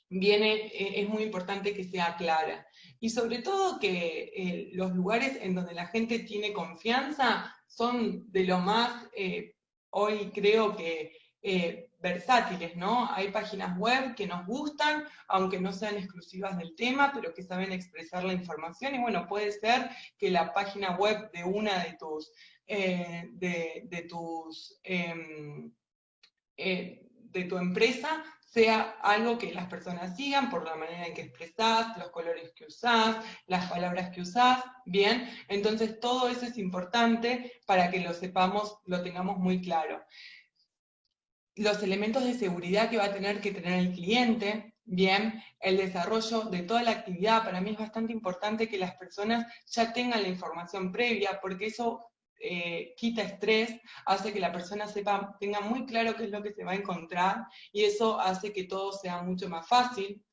muy importante que sea clara. Y sobre todo que los lugares en donde la gente tiene confianza son de lo más, hoy creo que versátiles, ¿no? Hay páginas web que nos gustan, aunque no sean exclusivas del tema, pero que saben expresar la información, y bueno, puede ser que la página web de una de tu empresa sea algo que las personas sigan por la manera en que expresás, los colores que usás, las palabras que usás, ¿bien? Entonces todo eso es importante para que lo sepamos, lo tengamos muy claro. Los elementos de seguridad que va a tener que tener el cliente, bien, el desarrollo de toda la actividad, para mí es bastante importante que las personas ya tengan la información previa, porque eso quita estrés, hace que la persona tenga muy claro qué es lo que se va a encontrar, y eso hace que todo sea mucho más fácil.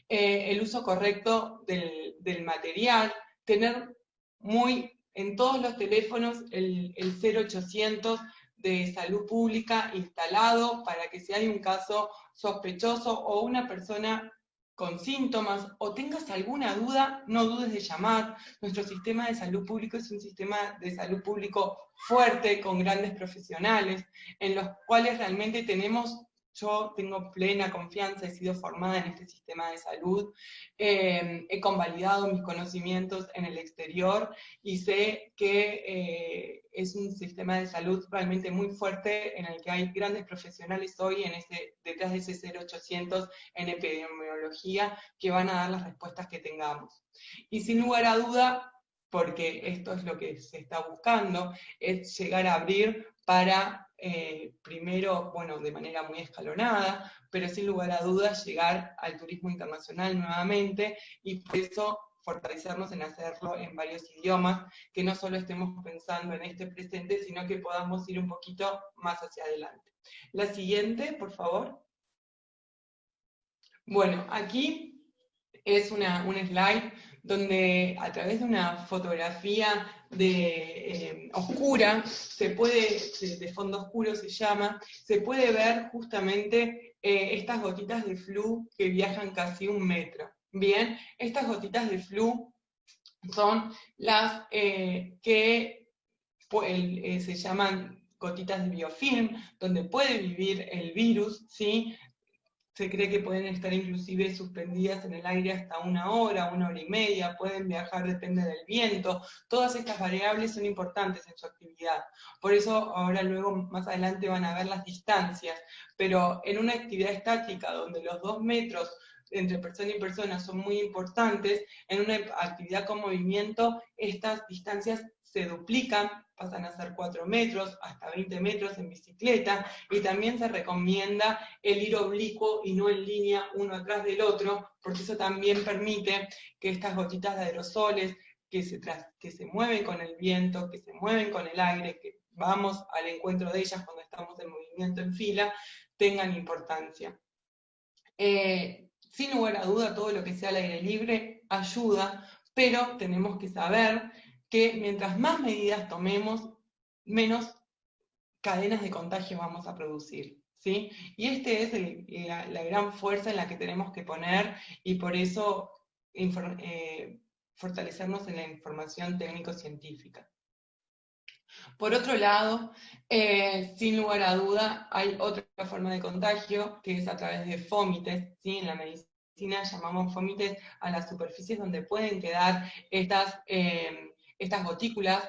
El uso correcto del material, tener en todos los teléfonos el 0800 de salud pública instalado para que si hay un caso sospechoso o una persona con síntomas o tengas alguna duda, no dudes de llamar. Nuestro sistema de salud público es un sistema de salud público fuerte, con grandes profesionales, en los cuales realmente yo tengo plena confianza, he sido formada en este sistema de salud, he convalidado mis conocimientos en el exterior y sé que es un sistema de salud realmente muy fuerte en el que hay grandes profesionales hoy detrás de ese 0800 en epidemiología que van a dar las respuestas que tengamos. Y sin lugar a duda, porque esto es lo que se está buscando, es llegar a abrir para, primero, bueno, de manera muy escalonada, pero sin lugar a dudas llegar al turismo internacional nuevamente, y por eso fortalecernos en hacerlo en varios idiomas, que no solo estemos pensando en este presente, sino que podamos ir un poquito más hacia adelante. La siguiente, por favor. Bueno, aquí es un slide donde a través de una fotografía oscura, de fondo oscuro se llama, se puede ver justamente estas gotitas de flu que viajan casi 1 metro. Bien, estas gotitas de flu son las que se llaman gotitas de biofilm, donde puede vivir el virus, ¿sí? Se cree que pueden estar inclusive suspendidas en el aire hasta 1 hora, 1 hora y media, pueden viajar, depende del viento. Todas estas variables son importantes en su actividad. Por eso ahora luego más adelante van a ver las distancias. Pero en una actividad estática donde los 2 metros entre persona y persona son muy importantes, en una actividad con movimiento estas distancias se duplican, pasan a ser 4 metros, hasta 20 metros en bicicleta, y también se recomienda el ir oblicuo y no en línea uno atrás del otro, porque eso también permite que estas gotitas de aerosoles que se mueven con el viento, que se mueven con el aire, que vamos al encuentro de ellas cuando estamos en movimiento en fila, tengan importancia. Sin lugar a duda, todo lo que sea al aire libre ayuda, pero tenemos que saber que mientras más medidas tomemos, menos cadenas de contagio vamos a producir, ¿sí? Y este es la gran fuerza en la que tenemos que poner, y por eso fortalecernos en la información técnico-científica. Por otro lado, sin lugar a duda, hay otra forma de contagio, que es a través de fómites, ¿sí? En la medicina llamamos fómites a las superficies donde pueden quedar estas gotículas.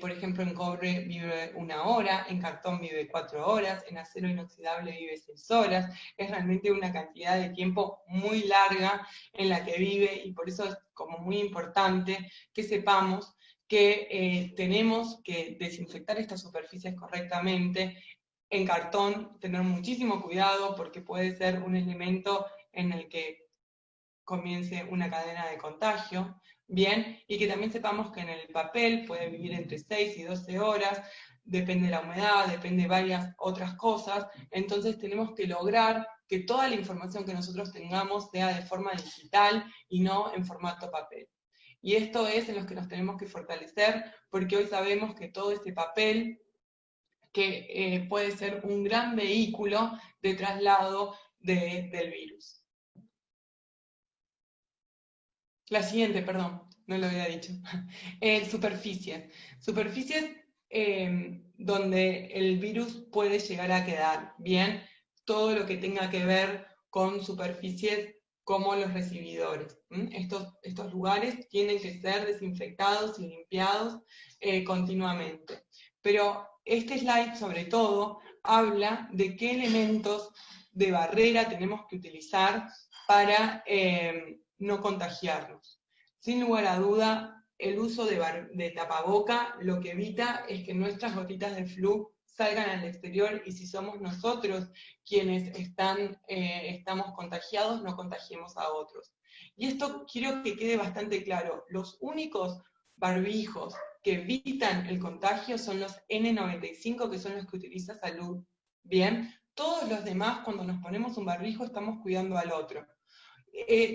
Por ejemplo, en cobre vive 1 hora, en cartón vive 4 horas, en acero inoxidable vive 6 horas. Es realmente una cantidad de tiempo muy larga en la que vive, y por eso es como muy importante que sepamos que tenemos que desinfectar estas superficies correctamente. En cartón, tener muchísimo cuidado porque puede ser un elemento en el que comience una cadena de contagio, bien, y que también sepamos que en el papel puede vivir entre 6 y 12 horas, depende de la humedad, depende de varias otras cosas, entonces tenemos que lograr que toda la información que nosotros tengamos sea de forma digital y no en formato papel. Y esto es en lo que nos tenemos que fortalecer, porque hoy sabemos que todo este papel que puede ser un gran vehículo de traslado del virus. La siguiente, perdón, no lo había dicho. Superficies. Superficies donde el virus puede llegar a quedar, ¿bien? Todo lo que tenga que ver con superficies como los recibidores. Estos lugares tienen que ser desinfectados y limpiados continuamente. Pero este slide, sobre todo, habla de qué elementos de barrera tenemos que utilizar para no contagiarnos. Sin lugar a duda, el uso de tapaboca lo que evita es que nuestras gotitas de flu salgan al exterior y si somos nosotros quienes estamos contagiados, no contagiemos a otros. Y esto quiero que quede bastante claro. Los únicos barbijos que evitan el contagio son los N95, que son los que utiliza Salud. Bien, todos los demás, cuando nos ponemos un barbijo, estamos cuidando al otro.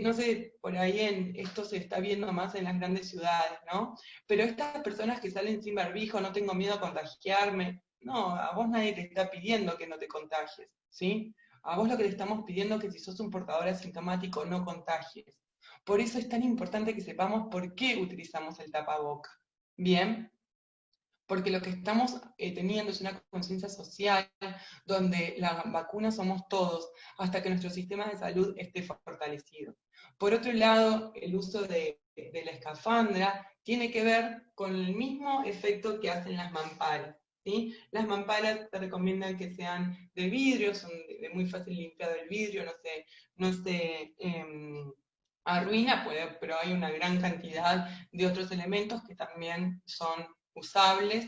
No sé, por ahí esto se está viendo más en las grandes ciudades, ¿no? Pero estas personas que salen sin barbijo, no tengo miedo a contagiarme, no, a vos nadie te está pidiendo que no te contagies, ¿sí? A vos lo que te estamos pidiendo es que si sos un portador asintomático no contagies. Por eso es tan importante que sepamos por qué utilizamos el tapaboca, ¿bien? Porque lo que estamos teniendo es una conciencia social donde la vacuna somos todos, hasta que nuestro sistema de salud esté fortalecido. Por otro lado, el uso de la escafandra tiene que ver con el mismo efecto que hacen las mamparas, ¿sí? Las mamparas se recomiendan que sean de vidrio, son de muy fácil limpiado el vidrio, no se arruina, pero hay una gran cantidad de otros elementos que también son usables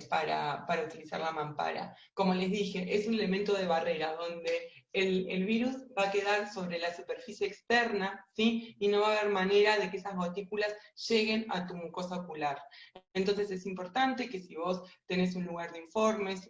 para utilizar la mampara. Como les dije, es un elemento de barrera donde el virus va a quedar sobre la superficie externa, ¿sí? Y no va a haber manera de que esas gotículas lleguen a tu mucosa ocular. Entonces es importante que si vos tenés un lugar de informes,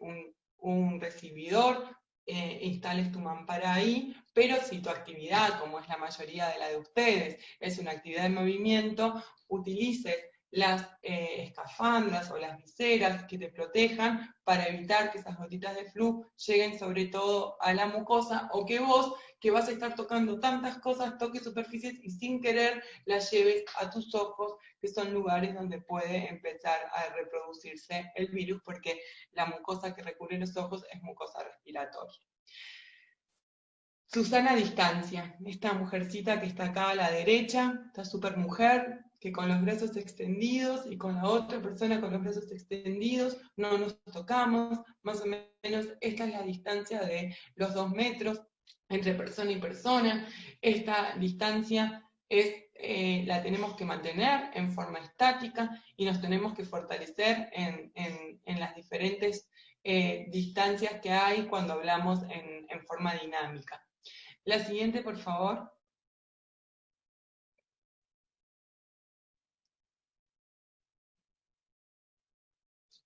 un recibidor, instales tu mampara ahí, pero si tu actividad, como es la mayoría de la de ustedes, es una actividad de movimiento, utilices las escafandras o las viseras que te protejan para evitar que esas gotitas de flu lleguen sobre todo a la mucosa, o que vos, que vas a estar tocando tantas cosas, toques superficies y sin querer las lleves a tus ojos, que son lugares donde puede empezar a reproducirse el virus, porque la mucosa que recubre los ojos es mucosa respiratoria. Susana Distancia, esta mujercita que está acá a la derecha, esta super mujer, que con los brazos extendidos y con la otra persona con los brazos extendidos no nos tocamos, más o menos esta es la distancia de los 2 metros entre persona y persona. Esta distancia la tenemos que mantener en forma estática y nos tenemos que fortalecer en las diferentes distancias que hay cuando hablamos en forma dinámica. La siguiente, por favor.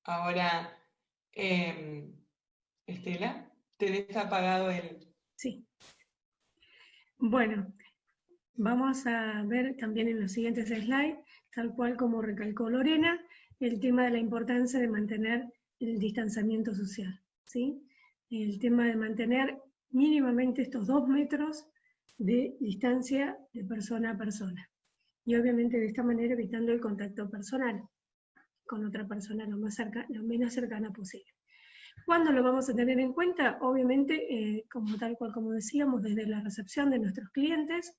Ahora, Estela, ¿tenés apagado el...? Sí. Bueno, vamos a ver también en los siguientes slides, tal cual como recalcó Lorena, el tema de la importancia de mantener el distanciamiento social, ¿sí? El tema de mantener mínimamente estos 2 metros de distancia de persona a persona. Y obviamente de esta manera evitando el contacto personal con otra persona lo menos cercana posible. ¿Cuándo lo vamos a tener en cuenta? Obviamente, tal cual como decíamos, desde la recepción de nuestros clientes.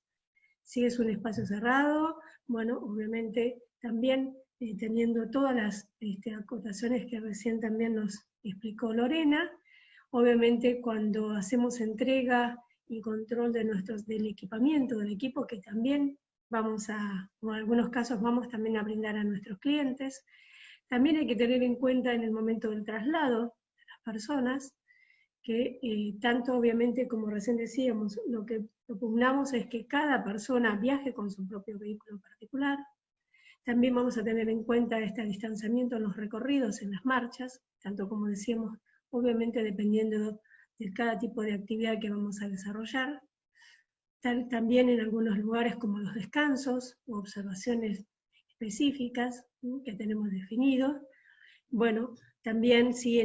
Si es un espacio cerrado, bueno, obviamente también teniendo todas las acotaciones que recién también nos explicó Lorena. Obviamente cuando hacemos entrega y control del equipamiento, del equipo, que también en algunos casos vamos también a brindar a nuestros clientes. También hay que tener en cuenta en el momento del traslado de las personas, que tanto obviamente como recién decíamos, lo que propugnamos es que cada persona viaje con su propio vehículo en particular. También vamos a tener en cuenta este distanciamiento en los recorridos, en las marchas, tanto como decíamos, obviamente dependiendo de cada tipo de actividad que vamos a desarrollar. También en algunos lugares como los descansos o observaciones específicas que tenemos definidos. Bueno, también si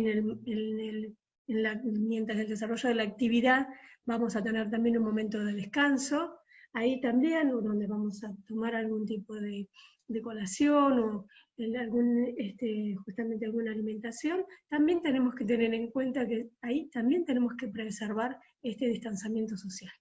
mientras el desarrollo de la actividad vamos a tener también un momento de descanso, ahí también donde vamos a tomar algún tipo de colación o justamente alguna alimentación, también tenemos que tener en cuenta que ahí también tenemos que preservar este distanciamiento social.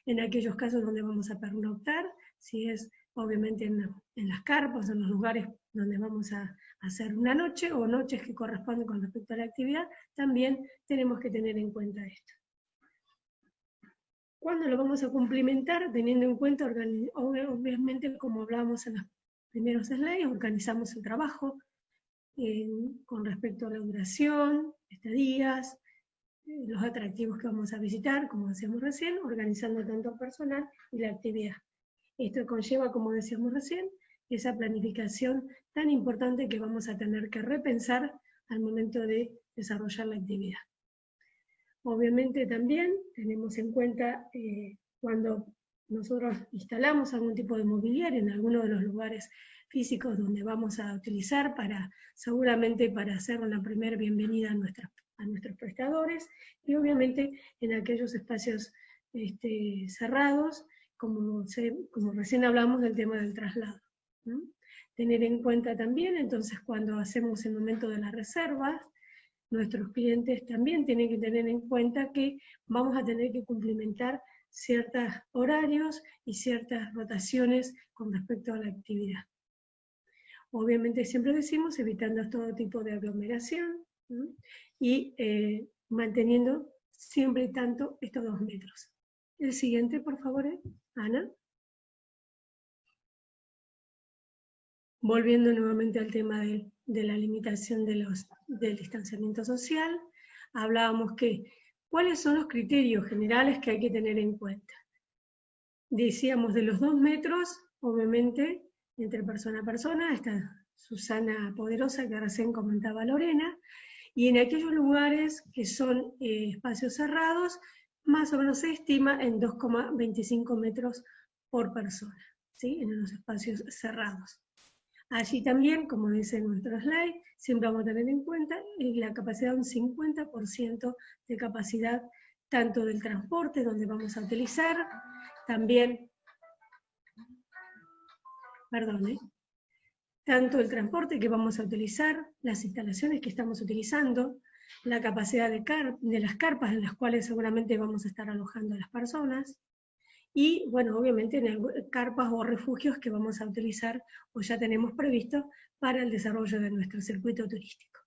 En aquellos casos donde vamos a pernoctar, si es obviamente en las carpas, en los lugares donde vamos a hacer una noche o noches que corresponden con respecto a la actividad, también tenemos que tener en cuenta esto. ¿Cuándo lo vamos a cumplimentar? Teniendo en cuenta, obviamente, como hablábamos en los primeros slides, organizamos el trabajo con respecto a la duración, estadías, los atractivos que vamos a visitar, como decíamos recién, organizando tanto el personal y la actividad. Esto conlleva, como decíamos recién, esa planificación tan importante que vamos a tener que repensar al momento de desarrollar la actividad. Obviamente también tenemos en cuenta cuando nosotros instalamos algún tipo de mobiliario en alguno de los lugares físicos donde vamos a utilizar seguramente para hacer una primera bienvenida a nuestros prestadores, y obviamente en aquellos espacios cerrados, como recién hablamos del tema del traslado, ¿no? Tener en cuenta también, entonces, cuando hacemos el momento de las reservas, nuestros clientes también tienen que tener en cuenta que vamos a tener que cumplimentar ciertos horarios y ciertas rotaciones con respecto a la actividad. Obviamente siempre decimos evitando todo tipo de aglomeración, ¿no? Y manteniendo siempre y tanto estos 2 metros. El siguiente, por favor, Ana. Volviendo nuevamente al tema de la limitación del distanciamiento social, hablábamos que ¿cuáles son los criterios generales que hay que tener en cuenta? Decíamos de los 2 metros, obviamente, entre persona a persona, esta Susana Poderosa que recién comentaba Lorena, y en aquellos lugares que son espacios cerrados, más o menos se estima en 2,25 metros por persona, ¿sí? En los espacios cerrados. Allí también, como dice nuestro slide, siempre vamos a tener en cuenta la capacidad de un 50% de capacidad tanto del transporte donde vamos a utilizar, también, tanto el transporte que vamos a utilizar, las instalaciones que estamos utilizando, la capacidad de las carpas en las cuales seguramente vamos a estar alojando a las personas, y, bueno, obviamente en carpas o refugios que vamos a utilizar o ya tenemos previsto para el desarrollo de nuestro circuito turístico.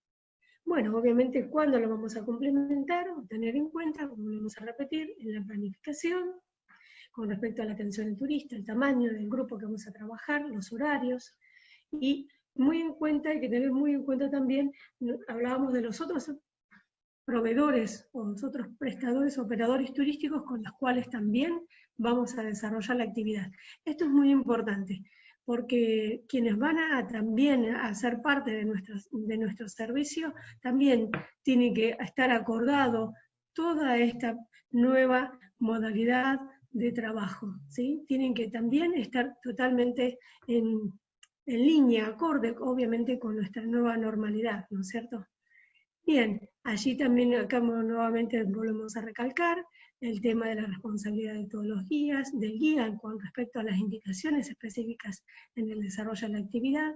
Bueno, obviamente, ¿cuándo lo vamos a complementar o tener en cuenta? Vamos a repetir en la planificación, con respecto a la atención al turista, el tamaño del grupo que vamos a trabajar, los horarios, y hay que tener muy en cuenta también, hablábamos de los otros proveedores o los otros prestadores, operadores turísticos con los cuales también vamos a desarrollar la actividad. Esto es muy importante, porque quienes van también a ser parte de nuestro servicio, también tiene que estar acordado toda esta nueva modalidad de trabajo, ¿sí? Tienen que también estar totalmente en línea, acorde, obviamente, con nuestra nueva normalidad, ¿no es cierto? Bien, allí también acá nuevamente volvemos a recalcar el tema de la responsabilidad de todos los guías, del guía con respecto a las indicaciones específicas en el desarrollo de la actividad.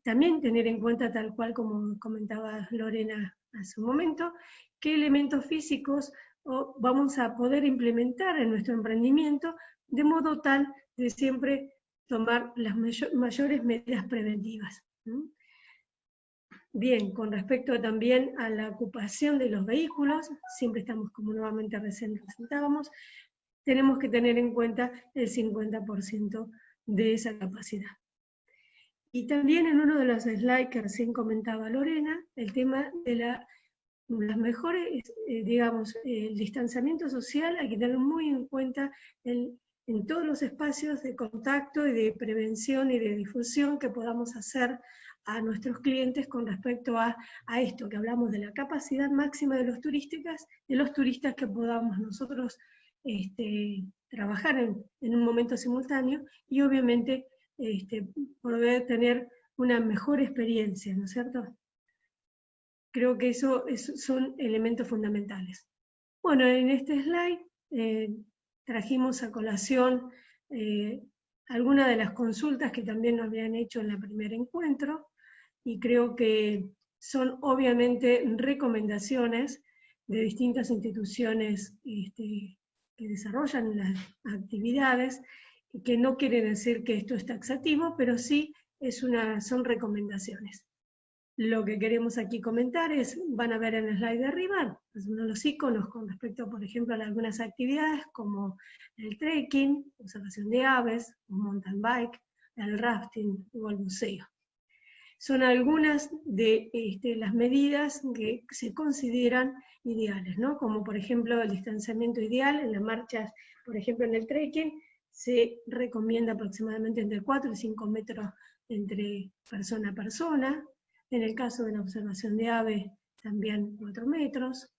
También tener en cuenta, tal cual como comentaba Lorena hace un momento, qué elementos físicos vamos a poder implementar en nuestro emprendimiento de modo tal de siempre tomar las mayores medidas preventivas. Bien, con respecto también a la ocupación de los vehículos, siempre estamos, como nuevamente recién presentábamos, tenemos que tener en cuenta el 50% de esa capacidad. Y también en uno de los slides que recién comentaba Lorena, el tema de la las mejores, digamos, el distanciamiento social hay que tener muy en cuenta en todos los espacios de contacto y de prevención y de difusión que podamos hacer a nuestros clientes con respecto a esto, que hablamos de la capacidad máxima de los turistas que podamos nosotros trabajar en un momento simultáneo y obviamente poder tener una mejor experiencia, ¿no es cierto? Creo que eso son elementos fundamentales. Bueno, en este slide trajimos a colación algunas de las consultas que también nos habían hecho en el primer encuentro, y creo que son obviamente recomendaciones de distintas instituciones que desarrollan las actividades, y que no quiere decir que esto es taxativo, pero sí son recomendaciones. Lo que queremos aquí comentar van a ver en el slide de arriba, los iconos con respecto, por ejemplo, a algunas actividades como el trekking, observación de aves, un mountain bike, el rafting o el buceo. Son algunas de las medidas que se consideran ideales, ¿no? Como por ejemplo el distanciamiento ideal en las marchas, por ejemplo en el trekking, se recomienda aproximadamente entre 4 y 5 metros entre persona a persona. En el caso de la observación de aves, también 4 metros.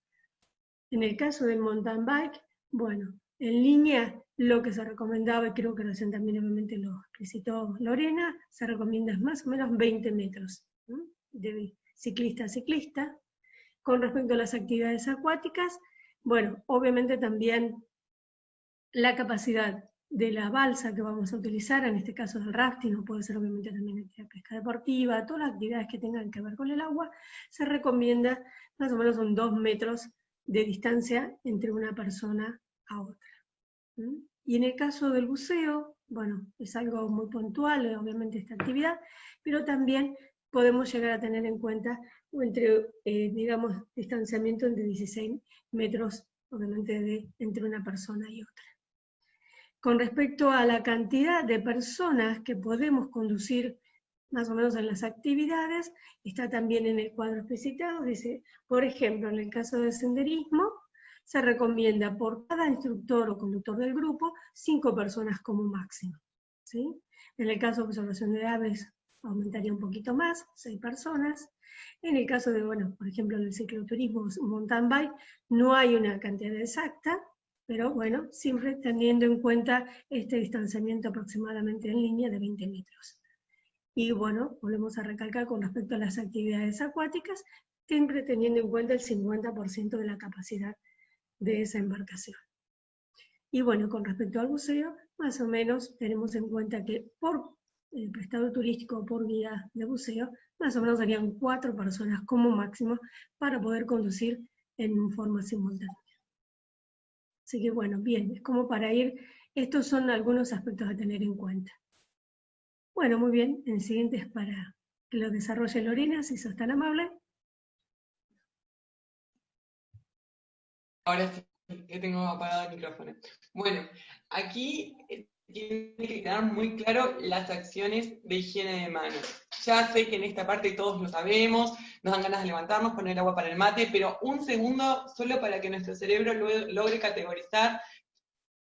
En el caso del mountain bike, bueno, en línea lo que se recomendaba, y creo que recién también obviamente lo explicitó Lorena, se recomienda más o menos 20 metros, ¿no? De ciclista a ciclista. Con respecto a las actividades acuáticas, bueno, obviamente también la capacidad de la balsa que vamos a utilizar, en este caso el rafting, o puede ser obviamente también la pesca deportiva, todas las actividades que tengan que ver con el agua, se recomienda más o menos 2 metros de distancia entre una persona a otra. Y en el caso del buceo, bueno, es algo muy puntual, obviamente esta actividad, pero también podemos llegar a tener en cuenta digamos, distanciamiento entre 16 metros, obviamente, entre una persona y otra. Con respecto a la cantidad de personas que podemos conducir más o menos en las actividades, está también en el cuadro explicitado, dice, por ejemplo, en el caso del senderismo, se recomienda por cada instructor o conductor del grupo, 5 personas como máximo, ¿sí? En el caso de observación de aves, aumentaría un poquito más, 6 personas. En el caso de, bueno, por ejemplo, en el cicloturismo, mountain bike, no hay una cantidad exacta, pero bueno, siempre teniendo en cuenta este distanciamiento aproximadamente en línea de 20 metros. Y bueno, volvemos a recalcar con respecto a las actividades acuáticas, siempre teniendo en cuenta el 50% de la capacidad de esa embarcación. Y bueno, con respecto al buceo, más o menos tenemos en cuenta que por el prestado turístico o por guía de buceo, más o menos serían 4 personas como máximo para poder conducir en forma simultánea. Así que bueno, bien, es como para ir, estos son algunos aspectos a tener en cuenta. Bueno, muy bien, el siguiente es para que lo desarrolle Lorena, si sos tan amable. Ahora sí, que tengo apagado el micrófono. Bueno, aquí tiene que quedar muy claro las acciones de higiene de manos. Ya sé que en esta parte todos lo sabemos, nos dan ganas de levantarnos, poner agua para el mate, pero un segundo solo para que nuestro cerebro logre categorizar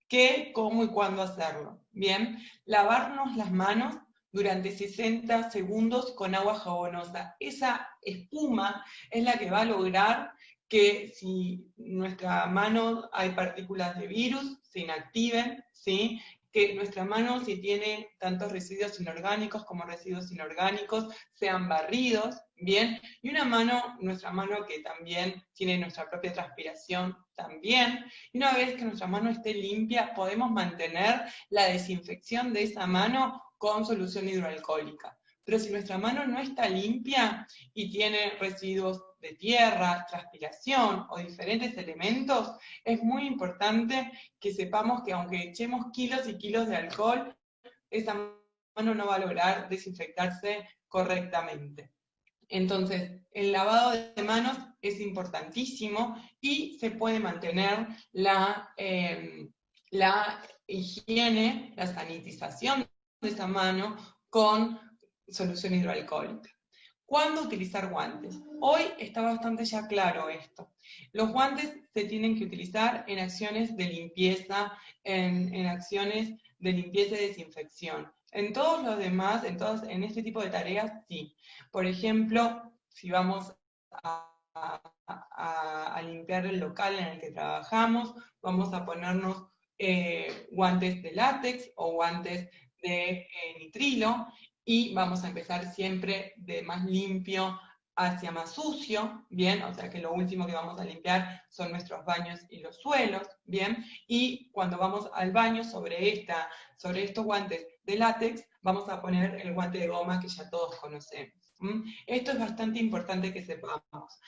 qué, cómo y cuándo hacerlo. Bien, lavarnos las manos durante 60 segundos con agua jabonosa. Esa espuma es la que va a lograr que si en nuestra mano hay partículas de virus, se inactiven, ¿sí? Que nuestra mano, si tiene tantos residuos inorgánicos como residuos inorgánicos, sean barridos, ¿bien? Y nuestra mano que también tiene nuestra propia transpiración, también. Y una vez que nuestra mano esté limpia, podemos mantener la desinfección de esa mano con solución hidroalcohólica. Pero si nuestra mano no está limpia y tiene residuos de tierra, transpiración o diferentes elementos, es muy importante que sepamos que aunque echemos kilos y kilos de alcohol, esa mano no va a lograr desinfectarse correctamente. Entonces, el lavado de manos es importantísimo y se puede mantener la higiene, la sanitización de esa mano con solución hidroalcohólica. ¿Cuándo utilizar guantes? Hoy está bastante ya claro esto. Los guantes se tienen que utilizar en acciones de limpieza, en acciones de limpieza y desinfección. En todos los demás, en este tipo de tareas, sí. Por ejemplo, si vamos a limpiar el local en el que trabajamos, vamos a ponernos guantes de látex o guantes de nitrilo, y vamos a empezar siempre de más limpio hacia más sucio, ¿bien? O sea que lo último que vamos a limpiar son nuestros baños y los suelos, ¿bien? Y cuando vamos al baño, sobre estos guantes de látex, vamos a poner el guante de goma que ya todos conocemos. Esto es bastante importante que sepamos.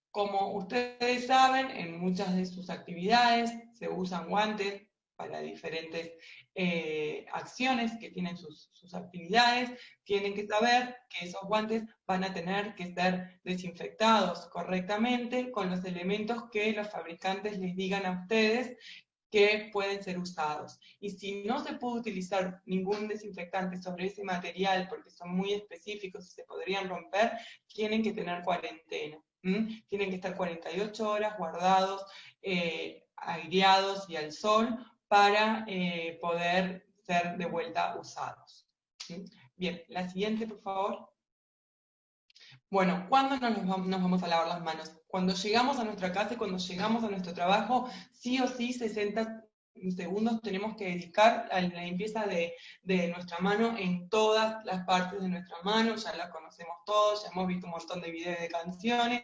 Como ustedes saben, en muchas de sus actividades se usan guantes para diferentes acciones que tienen sus actividades. Tienen que saber que esos guantes van a tener que ser desinfectados correctamente con los elementos que los fabricantes les digan a ustedes que pueden ser usados. Y si no se puede utilizar ningún desinfectante sobre ese material porque son muy específicos y se podrían romper, tienen que tener cuarentena. Tienen que estar 48 horas guardados, aireados y al sol para poder ser de vuelta usados. Bien, la siguiente, por favor. Bueno, ¿cuándo nos vamos a lavar las manos? Cuando llegamos a nuestra casa y cuando llegamos a nuestro trabajo, sí o sí 60 segundos tenemos que dedicar a la limpieza de nuestra mano en todas las partes de nuestra mano. Ya la conocemos todos, ya hemos visto un montón de videos de canciones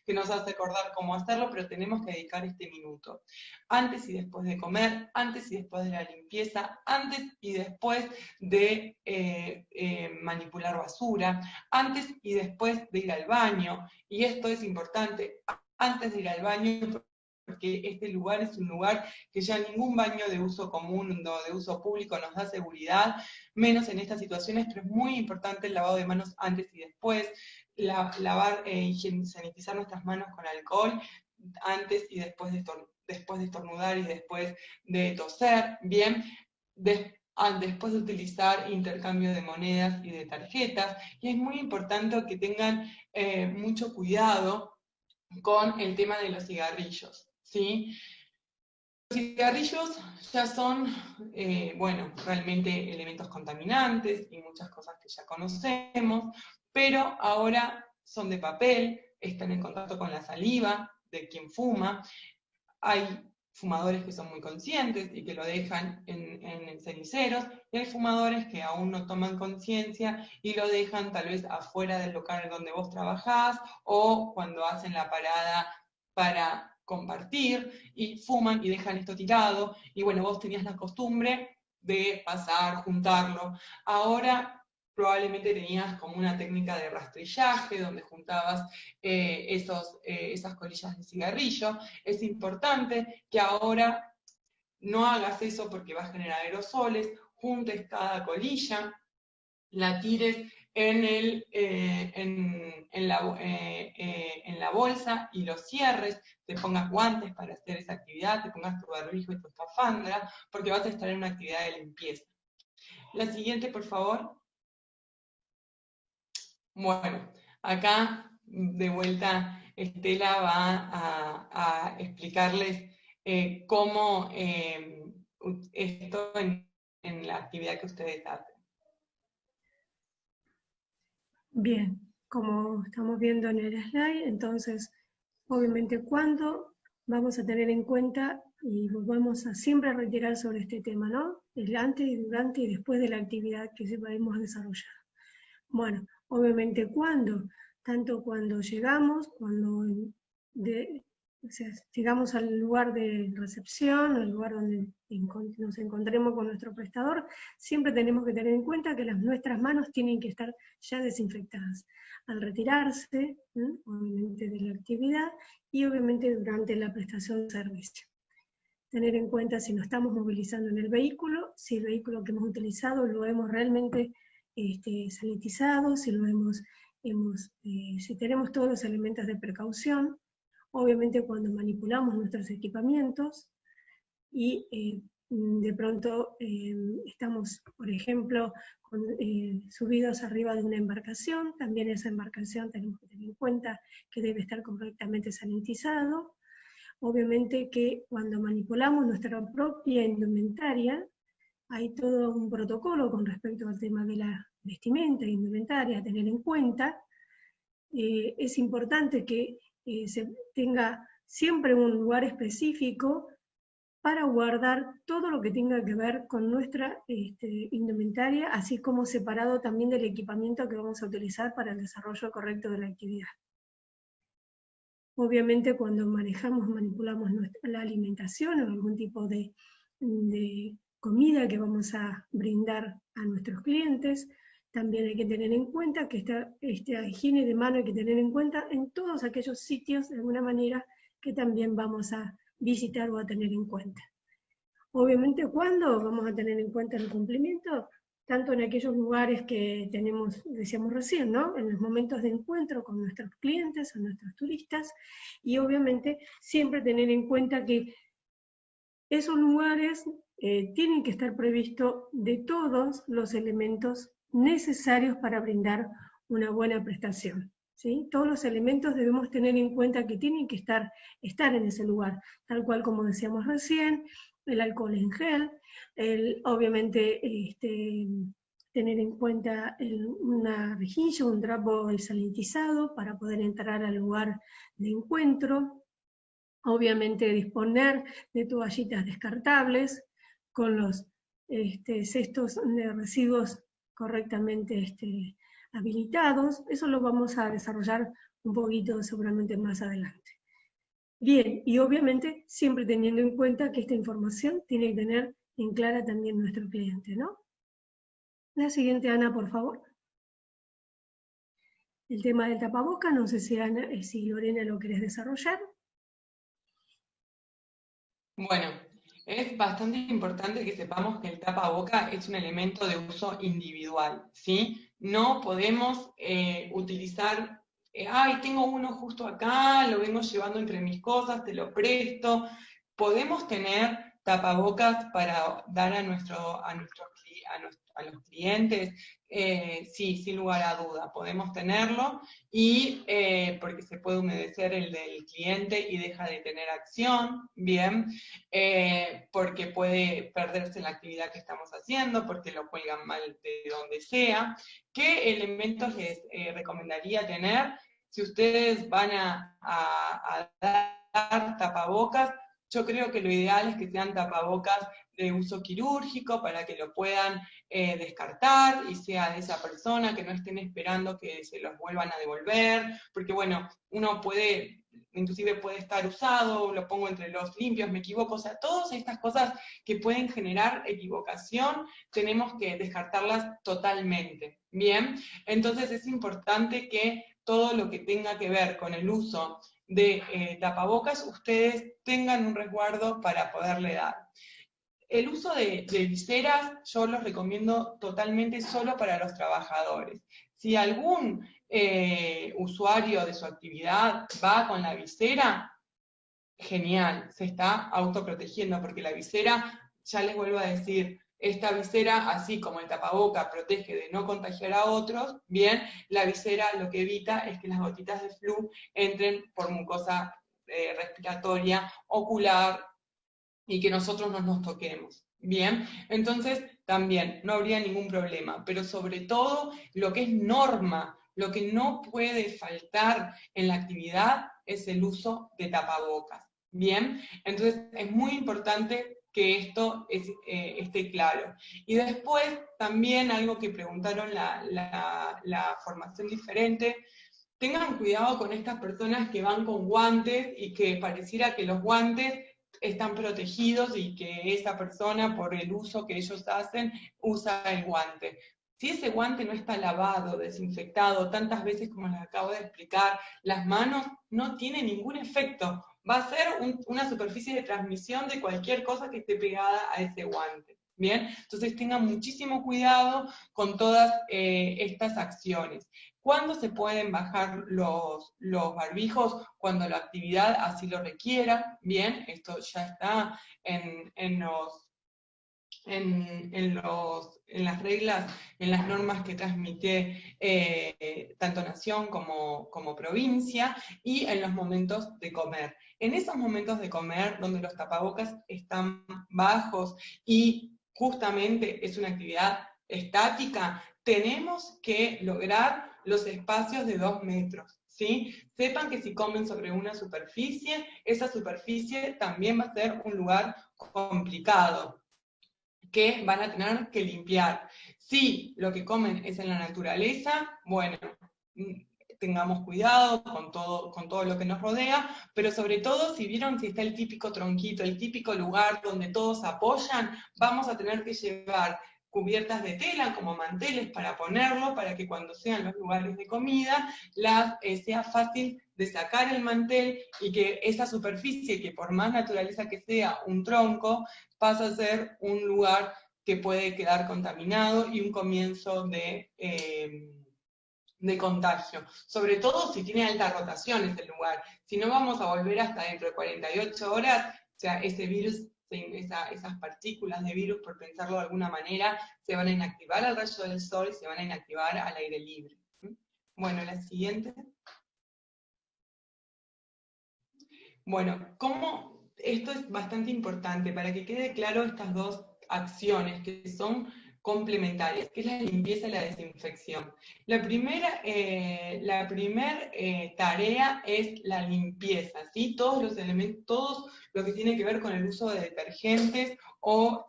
que nos hace acordar cómo hacerlo, pero tenemos que dedicar este minuto. Antes y después de comer, antes y después de la limpieza, antes y después de manipular basura, antes y después de ir al baño. Y esto es importante, antes de ir al baño, porque este lugar es un lugar que ya ningún baño de uso común o de uso público nos da seguridad, menos en estas situaciones, pero es muy importante el lavado de manos antes y después, sanitizar nuestras manos con alcohol antes y después de estornudar y después de toser, bien, después de utilizar intercambio de monedas y de tarjetas, y es muy importante que tengan mucho cuidado con el tema de los cigarrillos, ¿sí? Los cigarrillos ya son, bueno, realmente elementos contaminantes y muchas cosas que ya conocemos, pero ahora son de papel, están en contacto con la saliva de quien fuma. Hay fumadores que son muy conscientes y que lo dejan en ceniceros, y hay fumadores que aún no toman conciencia y lo dejan tal vez afuera del local donde vos trabajás, o cuando hacen la parada para compartir, y fuman y dejan esto tirado, y bueno, vos tenías la costumbre de pasar, juntarlo. Ahora probablemente tenías como una técnica de rastrillaje, donde juntabas esas colillas de cigarrillo. Es importante que ahora no hagas eso porque va a generar aerosoles, juntes cada colilla, la tires en la bolsa y lo cierres, te pongas guantes para hacer esa actividad, te pongas tu barbijo y tu escafandra, porque vas a estar en una actividad de limpieza. La siguiente, por favor. Bueno, acá de vuelta Estela va a explicarles cómo esto en la actividad que ustedes hacen. Bien, como estamos viendo en el slide, entonces, obviamente, ¿cuándo vamos a tener en cuenta, y volvemos a siempre reiterar sobre este tema, ¿no? El antes, durante y después de la actividad que vamos a desarrollar. Bueno, obviamente, ¿cuándo? Tanto cuando llegamos, llegamos al lugar de recepción, al lugar donde nos encontremos con nuestro prestador, siempre tenemos que tener en cuenta que nuestras manos tienen que estar ya desinfectadas. Al retirarse, obviamente, de la actividad, y obviamente durante la prestación de servicio. Tener en cuenta si nos estamos movilizando en el vehículo, si el vehículo que hemos utilizado lo hemos realmente sanitizado, si tenemos todos los elementos de precaución. Obviamente cuando manipulamos nuestros equipamientos, y de pronto estamos, por ejemplo, subidos arriba de una embarcación, también esa embarcación tenemos que tener en cuenta que debe estar correctamente sanitizado. Obviamente que cuando manipulamos nuestra propia indumentaria, hay todo un protocolo con respecto al tema de la vestimenta e indumentaria a tener en cuenta. Es importante que se tenga siempre un lugar específico para guardar todo lo que tenga que ver con nuestra indumentaria, así como separado también del equipamiento que vamos a utilizar para el desarrollo correcto de la actividad. Obviamente cuando manipulamos la alimentación o algún tipo de comida que vamos a brindar a nuestros clientes, también hay que tener en cuenta que esta higiene de mano hay que tener en cuenta en todos aquellos sitios, de alguna manera, que también vamos a visitar o a tener en cuenta. Obviamente, ¿cuándo vamos a tener en cuenta el cumplimiento? Tanto en aquellos lugares que tenemos, decíamos recién, ¿no? En los momentos de encuentro con nuestros clientes o nuestros turistas, y obviamente siempre tener en cuenta que esos lugares tienen que estar previstos de todos los elementos necesarios para brindar una buena prestación. ¿Sí? Todos los elementos debemos tener en cuenta que tienen que estar en ese lugar, tal cual como decíamos recién, el alcohol en gel, obviamente tener en cuenta una rejilla, un trapo sanitizado para poder entrar al lugar de encuentro, obviamente disponer de toallitas descartables con los cestos de residuos correctamente habilitados. Eso lo vamos a desarrollar un poquito seguramente más adelante. Bien, y obviamente siempre teniendo en cuenta que esta información tiene que tener en clara también nuestro cliente, ¿no? La siguiente, Ana, por favor. El tema del tapaboca, no sé si, Ana, si Lorena lo querés desarrollar. Bueno, es bastante importante que sepamos que el tapaboca es un elemento de uso individual, ¿sí? No podemos utilizar, ay, tengo uno justo acá, lo vengo llevando entre mis cosas, te lo presto. Podemos tener tapabocas para dar a los clientes, sí, sin lugar a duda, podemos tenerlo, y porque se puede humedecer el del cliente y deja de tener acción, bien, porque puede perderse la actividad que estamos haciendo, porque lo cuelgan mal de donde sea. ¿Qué elementos les recomendaría tener? Si ustedes van a dar tapabocas, yo creo que lo ideal es que sean tapabocas de uso quirúrgico para que lo puedan descartar y sea de esa persona, que no estén esperando que se los vuelvan a devolver, porque bueno, uno puede, inclusive puede estar usado, lo pongo entre los limpios, me equivoco, o sea, todas estas cosas que pueden generar equivocación, tenemos que descartarlas totalmente, ¿bien? Entonces es importante que todo lo que tenga que ver con el uso de tapabocas, ustedes tengan un resguardo para poderle dar. El uso de viseras yo los recomiendo totalmente solo para los trabajadores. Si algún usuario de su actividad va con la visera, genial, se está autoprotegiendo, porque la visera, ya les vuelvo a decir, esta visera, así como el tapaboca protege de no contagiar a otros, bien, la visera lo que evita es que las gotitas de flu entren por mucosa respiratoria, ocular, y que nosotros no nos toquemos. Bien, entonces también no habría ningún problema, pero sobre todo lo que es norma, lo que no puede faltar en la actividad es el uso de tapabocas. Bien, entonces es muy importante que esto esté claro. Y después también algo que preguntaron la formación diferente, tengan cuidado con estas personas que van con guantes y que pareciera que los guantes están protegidos y que esa persona, por el uso que ellos hacen, usa el guante. Si ese guante no está lavado, desinfectado, tantas veces como les acabo de explicar, las manos no tienen ningún efecto. Va a ser una superficie de transmisión de cualquier cosa que esté pegada a ese guante. Bien, entonces tengan muchísimo cuidado con todas estas acciones. ¿Cuándo se pueden bajar los barbijos? Cuando la actividad así lo requiera. Bien, esto ya está en los en las reglas, en las normas que transmite tanto nación como provincia, y en los momentos de comer. En esos momentos de comer, donde los tapabocas están bajos y justamente es una actividad estática, tenemos que lograr los espacios de 2 metros. ¿Sí? Sepan que si comen sobre una superficie, esa superficie también va a ser un lugar complicado, que van a tener que limpiar. Si lo que comen es en la naturaleza, bueno, tengamos cuidado con todo lo que nos rodea, pero sobre todo, si vieron si está el típico tronquito, el típico lugar donde todos apoyan, vamos a tener que llevar cubiertas de tela como manteles para ponerlo, para que cuando sean los lugares de comida, sea fácil de sacar el mantel y que esa superficie, que por más naturaleza que sea un tronco, pasa a ser un lugar que puede quedar contaminado y un comienzo de contagio. Sobre todo si tiene alta rotación ese lugar. Si no, vamos a volver hasta dentro de 48 horas, o sea, ese virus, esas partículas de virus, por pensarlo de alguna manera, se van a inactivar al rayo del sol y se van a inactivar al aire libre. Bueno, la siguiente. Bueno, esto es bastante importante para que quede claro estas dos acciones que son complementarias, que es la limpieza y la desinfección. La primera tarea es la limpieza, ¿sí? Todos los elementos, todo lo que tiene que ver con el uso de detergentes o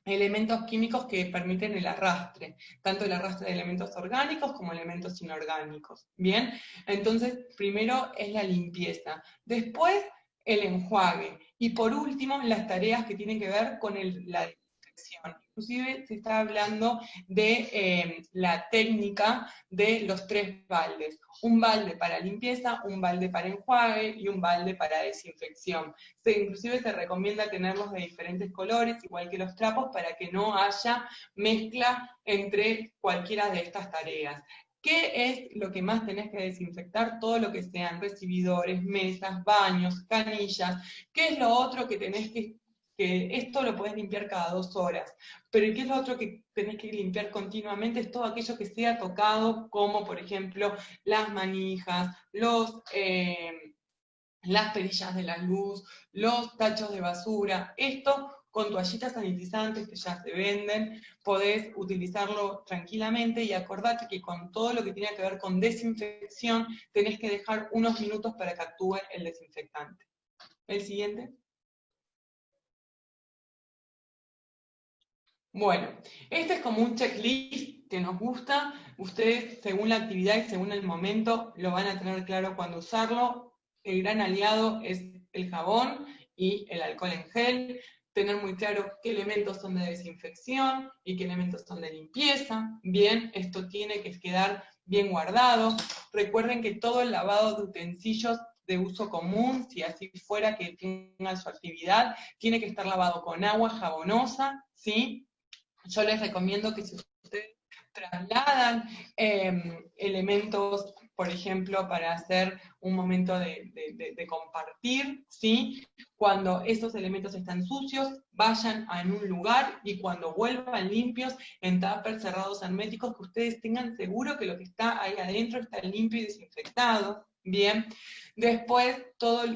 elementos químicos que permiten el arrastre, tanto el arrastre de elementos orgánicos como elementos inorgánicos. Bien, entonces primero es la limpieza, después el enjuague, y por último las tareas que tienen que ver con la desinfección. Inclusive se está hablando de la técnica de los 3 baldes. Un balde para limpieza, un balde para enjuague y un balde para desinfección. Inclusive se recomienda tenerlos de diferentes colores, igual que los trapos, para que no haya mezcla entre cualquiera de estas tareas. ¿Qué es lo que más tenés que desinfectar? Todo lo que sean recibidores, mesas, baños, canillas. ¿Qué es lo otro que tenés que esto lo podés limpiar cada 2 horas, pero ¿qué es lo otro que tenés que limpiar continuamente? Es todo aquello que sea tocado, como por ejemplo las manijas, las perillas de la luz, los tachos de basura. Esto con toallitas sanitizantes que ya se venden, podés utilizarlo tranquilamente, y acordate que con todo lo que tiene que ver con desinfección, tenés que dejar unos minutos para que actúe el desinfectante. El siguiente. Bueno, este es como un checklist que nos gusta. Ustedes, según la actividad y según el momento, lo van a tener claro cuando usarlo. El gran aliado es el jabón y el alcohol en gel. Tener muy claro qué elementos son de desinfección y qué elementos son de limpieza. Bien, esto tiene que quedar bien guardado. Recuerden que todo el lavado de utensilios de uso común, si así fuera que tengan su actividad, tiene que estar lavado con agua jabonosa, ¿sí? Yo les recomiendo que si ustedes trasladan elementos, por ejemplo, para hacer un momento de compartir, ¿sí? Cuando esos elementos están sucios, vayan a un lugar, y cuando vuelvan limpios, en tuppers cerrados herméticos, que ustedes tengan seguro que lo que está ahí adentro está limpio y desinfectado. Bien. Después,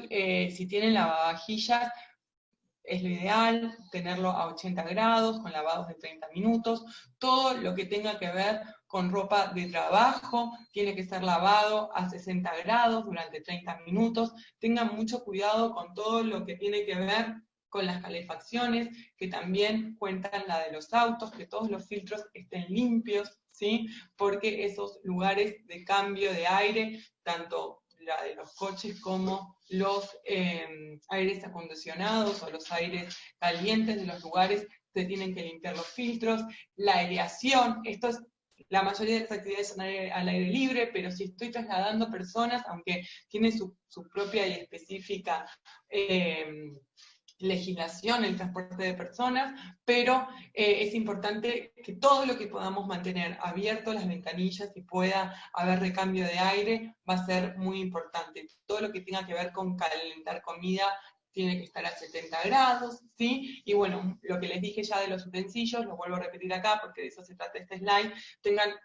si tienen lavavajillas, es lo ideal tenerlo a 80 grados, con lavados de 30 minutos. Todo lo que tenga que ver con ropa de trabajo tiene que ser lavado a 60 grados durante 30 minutos. Tengan mucho cuidado con todo lo que tiene que ver con las calefacciones, que también cuentan la de los autos, que todos los filtros estén limpios, ¿sí? Porque esos lugares de cambio de aire, tanto la de los coches como los aires acondicionados o los aires calientes de los lugares, se tienen que limpiar los filtros. La aireación, la mayoría de las actividades son al aire libre, pero si estoy trasladando personas, aunque tiene su propia y específica legislación el transporte de personas, pero es importante que todo lo que podamos mantener abierto, las ventanillas, y pueda haber recambio de aire, va a ser muy importante. Todo lo que tenga que ver con calentar comida, tiene que estar a 70 grados, ¿sí? Y bueno, lo que les dije ya de los utensilios, lo vuelvo a repetir acá porque de eso se trata este slide,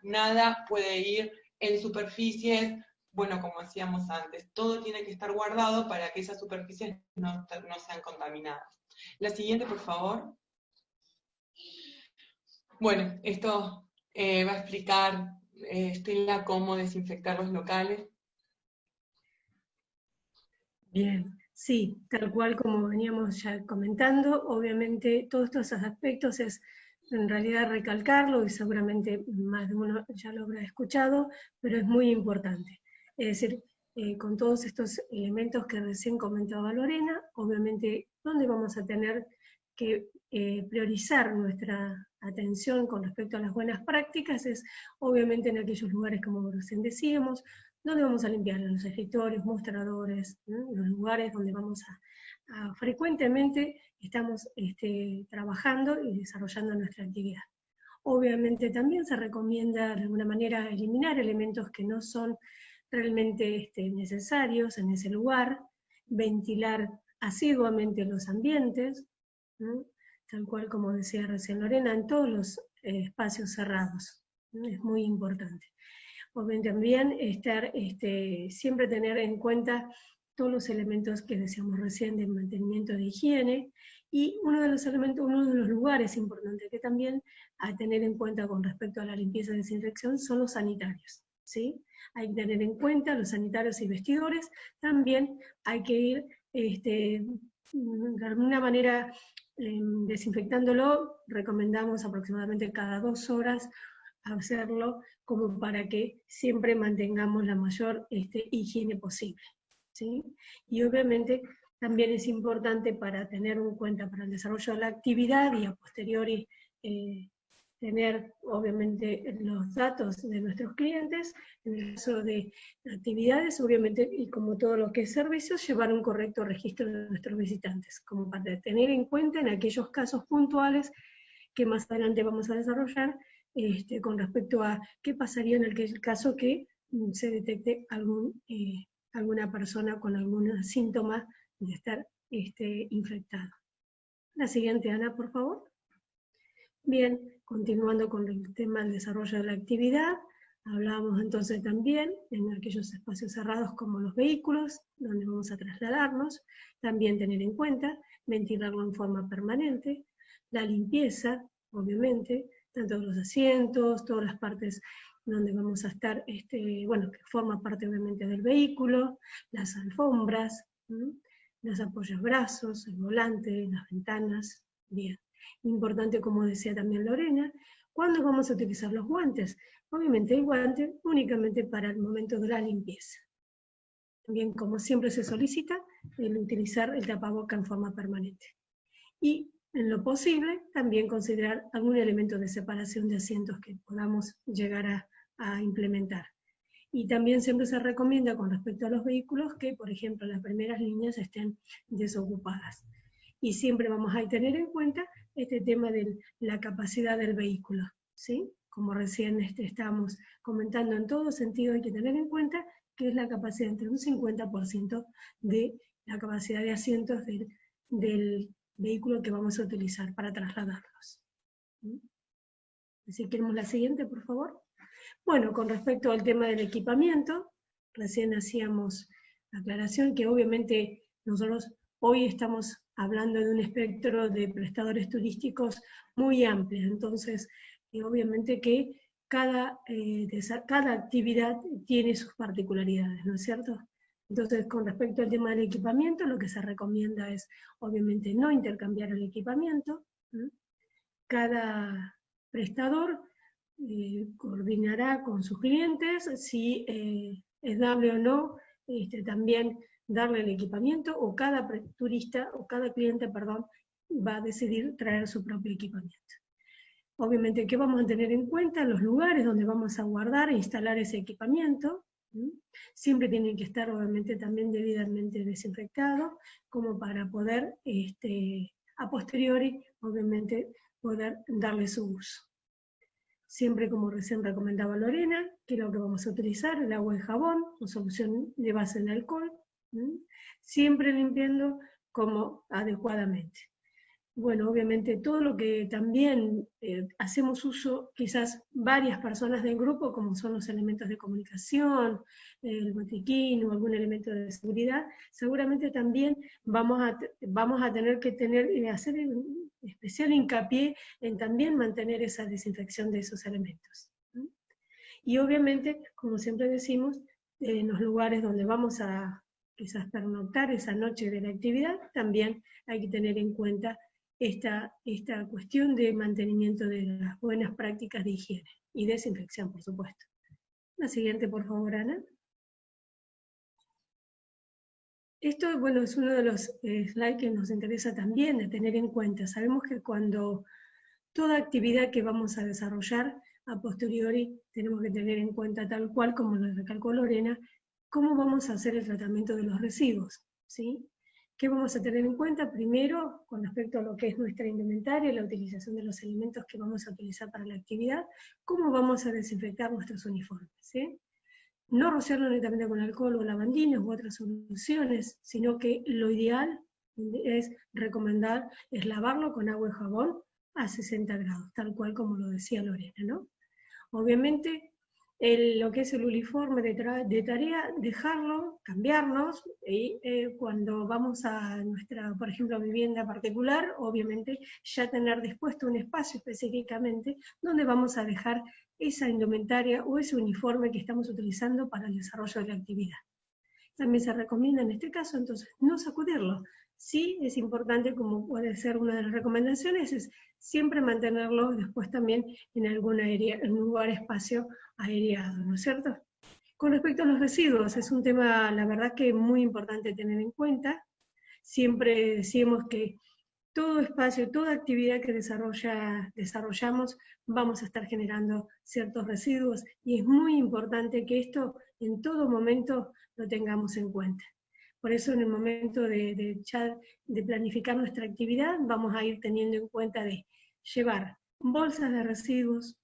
nada puede ir en superficies, bueno, como hacíamos antes, todo tiene que estar guardado para que esas superficies no sean contaminadas. La siguiente, por favor. Bueno, esto va a explicar Estela cómo desinfectar los locales. Bien, sí, tal cual como veníamos ya comentando, obviamente todos estos aspectos es en realidad recalcarlo, y seguramente más de uno ya lo habrá escuchado, pero es muy importante. Es decir, con todos estos elementos que recién comentaba Lorena, obviamente donde vamos a tener que priorizar nuestra atención con respecto a las buenas prácticas es obviamente en aquellos lugares, como recién decíamos, donde vamos a limpiar los escritorios, mostradores, ¿no? Los lugares donde vamos a frecuentemente estamos trabajando y desarrollando nuestra actividad. Obviamente también se recomienda de alguna manera eliminar elementos que no son realmente necesarios en ese lugar, ventilar asiduamente los ambientes, ¿no? Tal cual como decía recién Lorena, en todos los espacios cerrados, ¿no? Es muy importante. Obviamente también siempre tener en cuenta todos los elementos que decíamos recién de mantenimiento de higiene, y uno de los lugares importantes que también a tener en cuenta con respecto a la limpieza y desinfección son los sanitarios, ¿sí? Hay que tener en cuenta los sanitarios y vestidores, también hay que ir de alguna manera desinfectándolo, recomendamos aproximadamente cada 2 horas hacerlo, como para que siempre mantengamos la mayor higiene posible, ¿sí? Y obviamente también es importante para tener en cuenta para el desarrollo de la actividad y a posteriori tener obviamente los datos de nuestros clientes, en el caso de actividades obviamente, y como todo lo que es servicios, llevar un correcto registro de nuestros visitantes, como para tener en cuenta en aquellos casos puntuales que más adelante vamos a desarrollar, con respecto a qué pasaría en el caso que se detecte alguna persona con algún síntoma de estar infectado. La siguiente, Ana, por favor. Bien, continuando con el tema del desarrollo de la actividad, hablábamos entonces también en aquellos espacios cerrados como los vehículos, donde vamos a trasladarnos, también tener en cuenta ventilarlo en forma permanente, la limpieza, obviamente, tanto los asientos, todas las partes donde vamos a estar, bueno, que forma parte obviamente del vehículo, las alfombras, los apoyabrazos, el volante, las ventanas, bien. Importante, como decía también Lorena, ¿cuándo vamos a utilizar los guantes? Obviamente el guante únicamente para el momento de la limpieza. También, como siempre se solicita, el utilizar el tapaboca en forma permanente. Y en lo posible, también considerar algún elemento de separación de asientos que podamos llegar a implementar. Y también siempre se recomienda con respecto a los vehículos que, por ejemplo, las primeras líneas estén desocupadas. Y siempre vamos a tener en cuenta este tema de la capacidad del vehículo, ¿sí? Como recién estábamos comentando, en todo sentido hay que tener en cuenta que es la capacidad entre un 50% de la capacidad de asientos del vehículo que vamos a utilizar para trasladarlos. Si queremos la siguiente, por favor. Bueno, con respecto al tema del equipamiento, recién hacíamos aclaración que obviamente nosotros hoy estamos hablando de un espectro de prestadores turísticos muy amplio, entonces obviamente que cada actividad tiene sus particularidades, ¿no es cierto? Entonces, con respecto al tema del equipamiento, lo que se recomienda es, obviamente, no intercambiar el equipamiento. Cada prestador coordinará con sus clientes si es dable o no también darle el equipamiento, o cada turista, o cada cliente, perdón, va a decidir traer su propio equipamiento. Obviamente, ¿qué vamos a tener en cuenta? Los lugares donde vamos a guardar e instalar ese equipamiento. Siempre tienen que estar, obviamente, también debidamente desinfectados, como para poder, a posteriori, obviamente, poder darle su uso. Siempre, como recién recomendaba Lorena, que lo que vamos a utilizar, el agua y jabón, o solución de base en alcohol, siempre limpiando como adecuadamente. Bueno, obviamente todo lo que también hacemos uso, quizás varias personas del grupo, como son los elementos de comunicación, el botiquín o algún elemento de seguridad, seguramente también vamos a tener que hacer especial hincapié en también mantener esa desinfección de esos elementos. Y obviamente, como siempre decimos, en los lugares donde vamos a quizás pernoctar esa noche de la actividad, también hay que tener en cuenta esta cuestión de mantenimiento de las buenas prácticas de higiene y desinfección, por supuesto. La siguiente, por favor, Ana. Esto, bueno, es uno de los slides que nos interesa también de tener en cuenta. Sabemos que cuando toda actividad que vamos a desarrollar, a posteriori tenemos que tener en cuenta, tal cual como lo recalcó Lorena, cómo vamos a hacer el tratamiento de los residuos, ¿sí? ¿Qué vamos a tener en cuenta? Primero, con respecto a lo que es nuestra indumentaria, la utilización de los elementos que vamos a utilizar para la actividad, cómo vamos a desinfectar nuestros uniformes, ¿sí? No rociarlo netamente con alcohol o lavandinas u otras soluciones, sino que lo ideal es recomendar, es lavarlo con agua y jabón a 60 grados, tal cual como lo decía Lorena, ¿no? Obviamente, lo que es el uniforme de tarea, dejarlo, cambiarnos, y cuando vamos a nuestra, por ejemplo, vivienda particular, obviamente ya tener dispuesto un espacio específicamente donde vamos a dejar esa indumentaria o ese uniforme que estamos utilizando para el desarrollo de la actividad. También se recomienda en este caso, entonces, no sacudirlo. Sí es importante, como puede ser una de las recomendaciones, es siempre mantenerlo después también en algún lugar, espacio aireado, ¿no es cierto? Con respecto a los residuos, es un tema, la verdad que muy importante tener en cuenta. Siempre decimos que todo espacio, toda actividad que desarrollamos, vamos a estar generando ciertos residuos, y es muy importante que esto en todo momento lo tengamos en cuenta. Por eso en el momento de planificar nuestra actividad, vamos a ir teniendo en cuenta de llevar bolsas de residuos,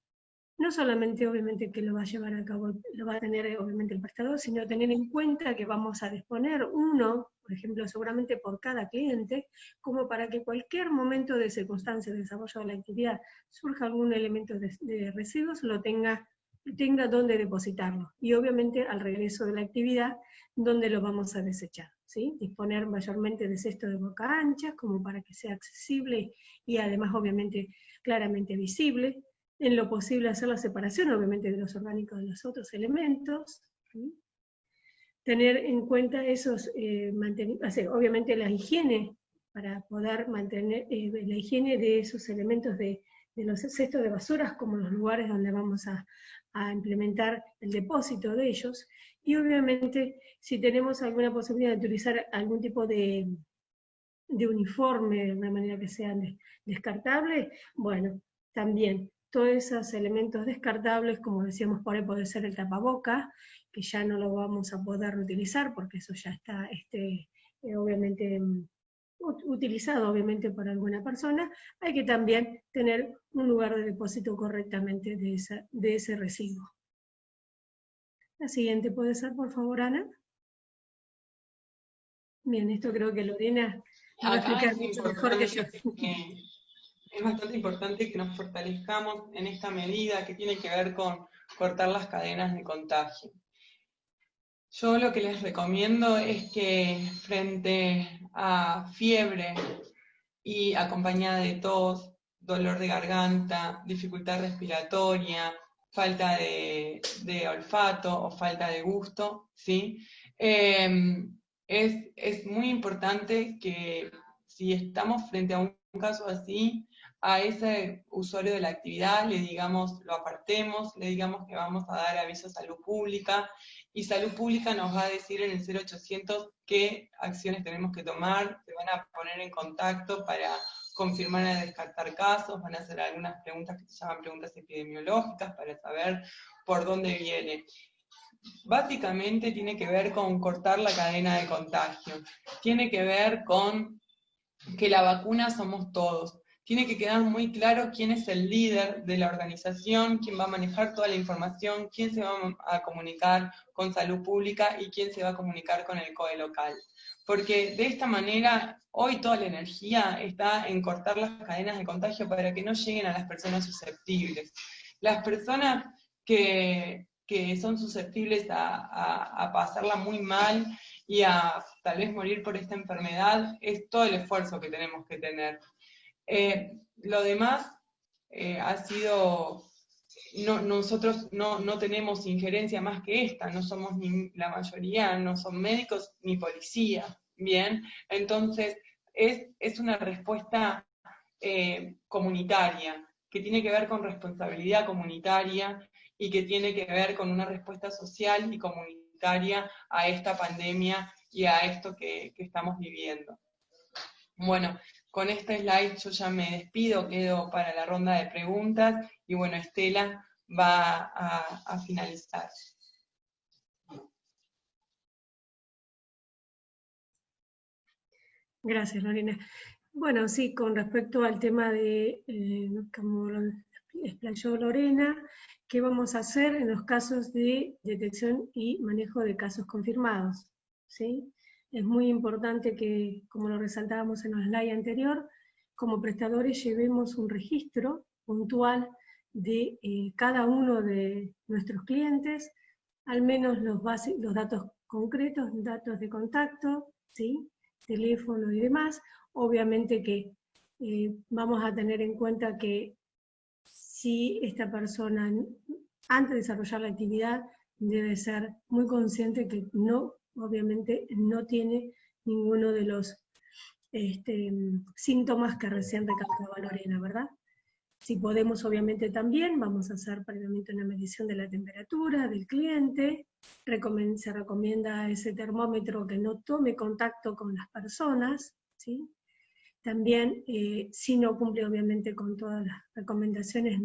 no solamente obviamente que lo va a llevar a cabo, lo va a tener obviamente el prestador, sino tener en cuenta que vamos a disponer uno, por ejemplo, seguramente por cada cliente, como para que cualquier momento de circunstancia de desarrollo de la actividad surja algún elemento de residuos, lo tenga dónde depositarlo. Y obviamente al regreso de la actividad, dónde lo vamos a desechar, ¿sí? Disponer mayormente de cestos de boca ancha, como para que sea accesible y además obviamente claramente visible. En lo posible hacer la separación, obviamente, de los orgánicos de los otros elementos. ¿Sí? Tener en cuenta esos, obviamente la higiene, para poder mantener la higiene de esos elementos de los cestos de basuras, como los lugares donde vamos a implementar el depósito de ellos. Y obviamente, si tenemos alguna posibilidad de utilizar algún tipo de uniforme, de una manera que sea descartable, bueno, también todos esos elementos descartables, como decíamos, por ahí puede ser el tapaboca, que ya no lo vamos a poder utilizar porque eso ya está obviamente utilizado obviamente por alguna persona. Hay que también tener un lugar de depósito correctamente de ese residuo. La siguiente puede ser, por favor, Ana. Bien, esto creo que Lorena va a explicar mucho mejor que yo. Es bastante importante que nos fortalezcamos en esta medida que tiene que ver con cortar las cadenas de contagio. Yo lo que les recomiendo es que frente a fiebre y acompañada de tos, dolor de garganta, dificultad respiratoria, falta de olfato o falta de gusto, ¿sí? Es muy importante que si estamos frente a un caso así, a ese usuario de la actividad le digamos, lo apartemos, le digamos que vamos a dar aviso a Salud Pública, y Salud Pública nos va a decir en el 0800 qué acciones tenemos que tomar, se van a poner en contacto para confirmar y descartar casos, van a hacer algunas preguntas que se llaman preguntas epidemiológicas para saber por dónde viene. Básicamente tiene que ver con cortar la cadena de contagio, tiene que ver con que la vacuna somos todos. tiene que quedar muy claro quién es el líder de la organización, quién va a manejar toda la información, quién se va a comunicar con salud pública y quién se va a comunicar con el COE local. Porque de esta manera, hoy toda la energía está en cortar las cadenas de contagio para que no lleguen a las personas susceptibles. Las personas que son susceptibles a pasarla muy mal y a tal vez morir por esta enfermedad, es todo el esfuerzo que tenemos que tener. Lo demás ha sido, nosotros no tenemos injerencia más que esta, no somos ni la mayoría, no son médicos ni policía, ¿bien? Entonces es una respuesta comunitaria, que tiene que ver con responsabilidad comunitaria y que tiene que ver con una respuesta social y comunitaria a esta pandemia y a esto que estamos viviendo. Bueno, con este slide yo ya me despido, quedo para la ronda de preguntas, y bueno, Estela va a finalizar. Gracias, Lorena. Bueno, sí, con respecto al tema de, como lo explayó Lorena, ¿qué vamos a hacer en los casos de detección y manejo de casos confirmados? ¿Sí? Es muy importante que, como lo resaltábamos en el slide anterior, como prestadores llevemos un registro puntual de cada uno de nuestros clientes, al menos los datos concretos, datos de contacto, ¿sí? Teléfono y demás. Obviamente que vamos a tener en cuenta que si esta persona, antes de desarrollar la actividad, debe ser muy consciente que obviamente no tiene ninguno de los síntomas que recién recalcaba Lorena, ¿verdad? Si podemos, obviamente también, vamos a hacer previamente una medición de la temperatura del cliente. Se recomienda ese termómetro que no tome contacto con las personas, ¿sí? También, si no cumple obviamente con todas las recomendaciones,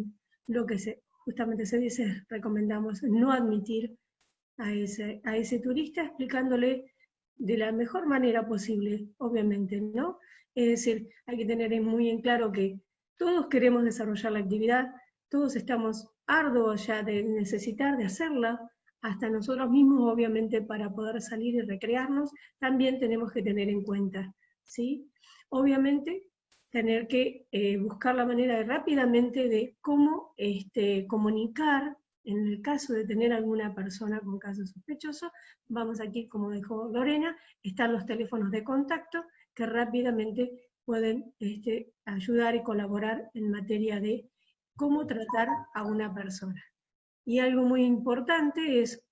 lo que justamente se dice, recomendamos no admitir a ese turista, explicándole de la mejor manera posible, obviamente, ¿no? Es decir, hay que tener muy en claro que todos queremos desarrollar la actividad, todos estamos arduos ya de necesitar de hacerla, hasta nosotros mismos, obviamente, para poder salir y recrearnos, también tenemos que tener en cuenta, ¿sí? Obviamente, tener que buscar la manera de rápidamente de cómo comunicar, en el caso de tener alguna persona con caso sospechoso. Vamos aquí, como dijo Lorena, están los teléfonos de contacto que rápidamente pueden ayudar y colaborar en materia de cómo tratar a una persona. Y algo muy importante es,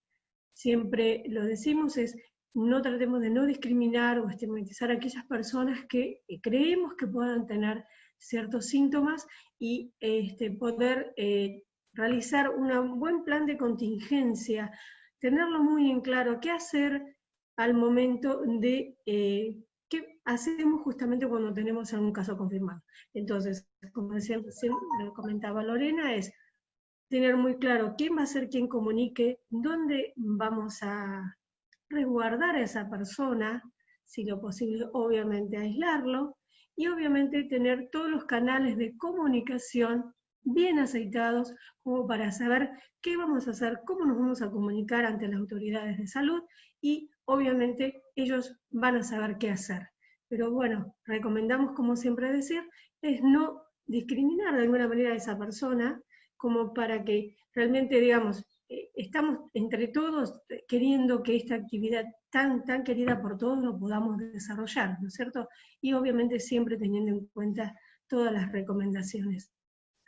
siempre lo decimos, es no tratemos de no discriminar o estigmatizar a aquellas personas que creemos que puedan tener ciertos síntomas y poder realizar un buen plan de contingencia, tenerlo muy en claro, qué hacer al momento de qué hacemos justamente cuando tenemos algún caso confirmado. Entonces, como decía, lo comentaba Lorena, es tener muy claro quién va a ser quien comunique, dónde vamos a resguardar a esa persona, si lo posible, obviamente aislarlo, y obviamente tener todos los canales de comunicación bien aceitados como para saber qué vamos a hacer, cómo nos vamos a comunicar ante las autoridades de salud, y obviamente ellos van a saber qué hacer. Pero bueno, recomendamos, como siempre decir, es no discriminar de alguna manera a esa persona, como para que realmente, digamos, estamos entre todos queriendo que esta actividad tan querida por todos lo podamos desarrollar, ¿no es cierto? Y obviamente siempre teniendo en cuenta todas las recomendaciones.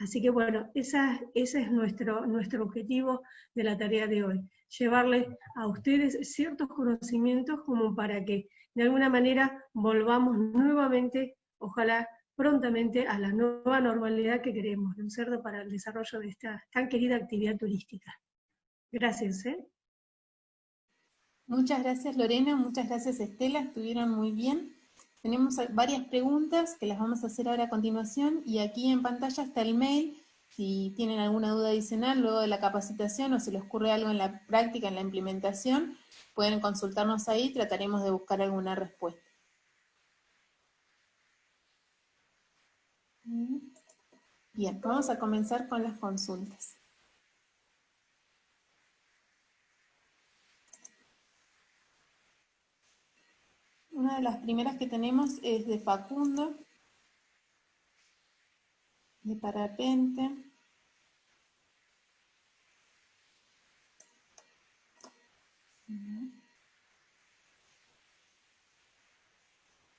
Así que bueno, ese es nuestro objetivo de la tarea de hoy, llevarles a ustedes ciertos conocimientos como para que de alguna manera volvamos nuevamente, ojalá prontamente, a la nueva normalidad que queremos, ¿no es cierto?, para el desarrollo de esta tan querida actividad turística. Gracias. Muchas gracias, Lorena, muchas gracias, Estela, estuvieron muy bien. Tenemos varias preguntas que las vamos a hacer ahora a continuación, y aquí en pantalla está el mail. Si tienen alguna duda adicional luego de la capacitación o si les ocurre algo en la práctica, en la implementación, pueden consultarnos ahí, trataremos de buscar alguna respuesta. Bien, vamos a comenzar con las consultas. Una de las primeras que tenemos es de Facundo, de parapente.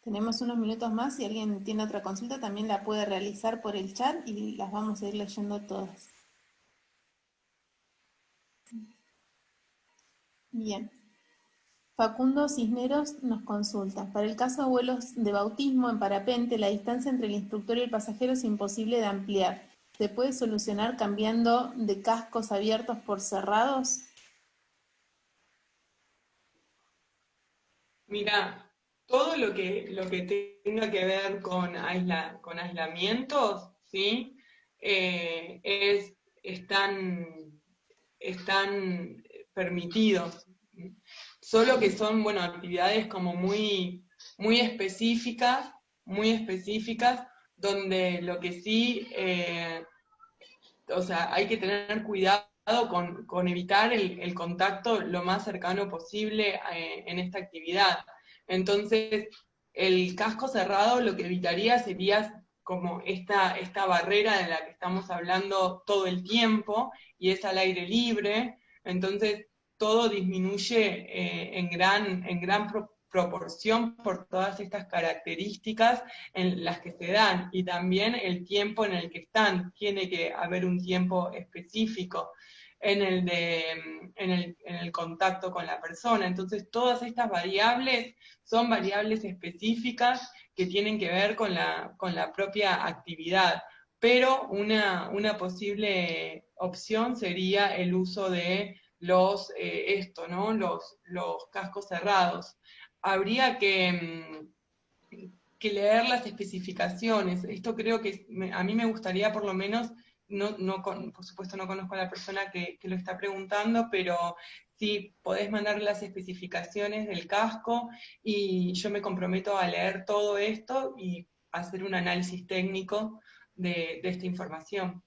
Tenemos unos minutos más, si alguien tiene otra consulta también la puede realizar por el chat y las vamos a ir leyendo todas. Bien. Facundo Cisneros nos consulta. Para el caso de vuelos de bautismo en parapente, la distancia entre el instructor y el pasajero es imposible de ampliar. ¿Se puede solucionar cambiando de cascos abiertos por cerrados? Mira, todo lo que tenga que ver con aislamientos, ¿sí? Están permitidos. Solo que son, bueno, actividades como muy específicas, donde lo que sí, o sea, hay que tener cuidado con evitar el contacto lo más cercano posible en esta actividad. Entonces, el casco cerrado lo que evitaría sería como esta barrera de la que estamos hablando todo el tiempo, y es al aire libre. Entonces, todo disminuye en gran proporción por todas estas características en las que se dan, y también el tiempo en el que están. Tiene que haber un tiempo específico en el contacto con la persona. Entonces, todas estas variables son variables específicas que tienen que ver con la propia actividad. Pero una posible opción sería el uso de los cascos cerrados. Habría que leer las especificaciones. Esto creo que a mí me gustaría, por lo menos, por supuesto no conozco a la persona que lo está preguntando, pero sí podés mandar las especificaciones del casco y yo me comprometo a leer todo esto y hacer un análisis técnico de esta información.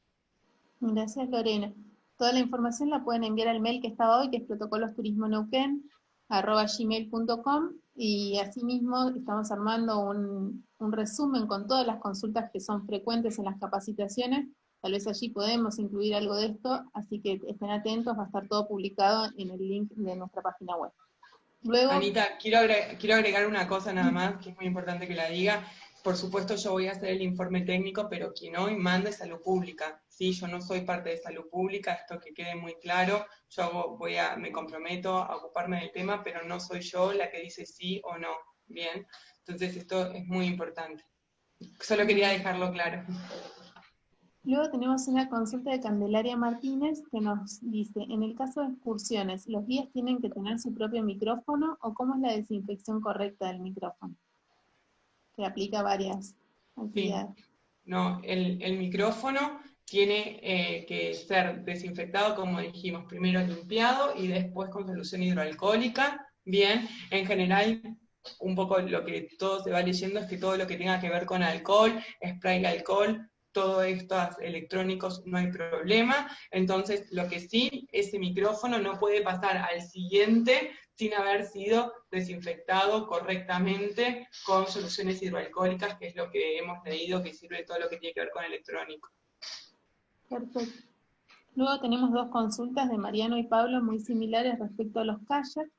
Gracias, Lorena. Toda la información la pueden enviar al mail que estaba hoy, que es protocolosturismoneuquén@gmail.com, y asimismo estamos armando un resumen con todas las consultas que son frecuentes en las capacitaciones. Tal vez allí podemos incluir algo de esto, así que estén atentos, va a estar todo publicado en el link de nuestra página web. Luego, Anita, quiero agregar una cosa nada más, que es muy importante que la diga. Por supuesto, yo voy a hacer el informe técnico, pero quien hoy manda es Salud Pública. ¿Sí? Yo no soy parte de Salud Pública, esto que quede muy claro. Yo me comprometo a ocuparme del tema, pero no soy yo la que dice sí o no. Bien, entonces esto es muy importante. Solo quería dejarlo claro. Luego tenemos una consulta de Candelaria Martínez que nos dice, en el caso de excursiones, ¿los guías tienen que tener su propio micrófono o cómo es la desinfección correcta del micrófono? Que aplica varias actividades. Sí. No, el micrófono tiene que ser desinfectado, como dijimos, primero limpiado y después con solución hidroalcohólica. Bien, en general, un poco lo que todo se va leyendo es que todo lo que tenga que ver con alcohol, spray de alcohol, todos estos electrónicos, no hay problema. Entonces, lo que sí, ese micrófono no puede pasar al siguiente sin haber sido desinfectado correctamente con soluciones hidroalcohólicas, que es lo que hemos leído que sirve todo lo que tiene que ver con electrónico. Perfecto. Luego tenemos dos consultas de Mariano y Pablo muy similares respecto a los kayaks.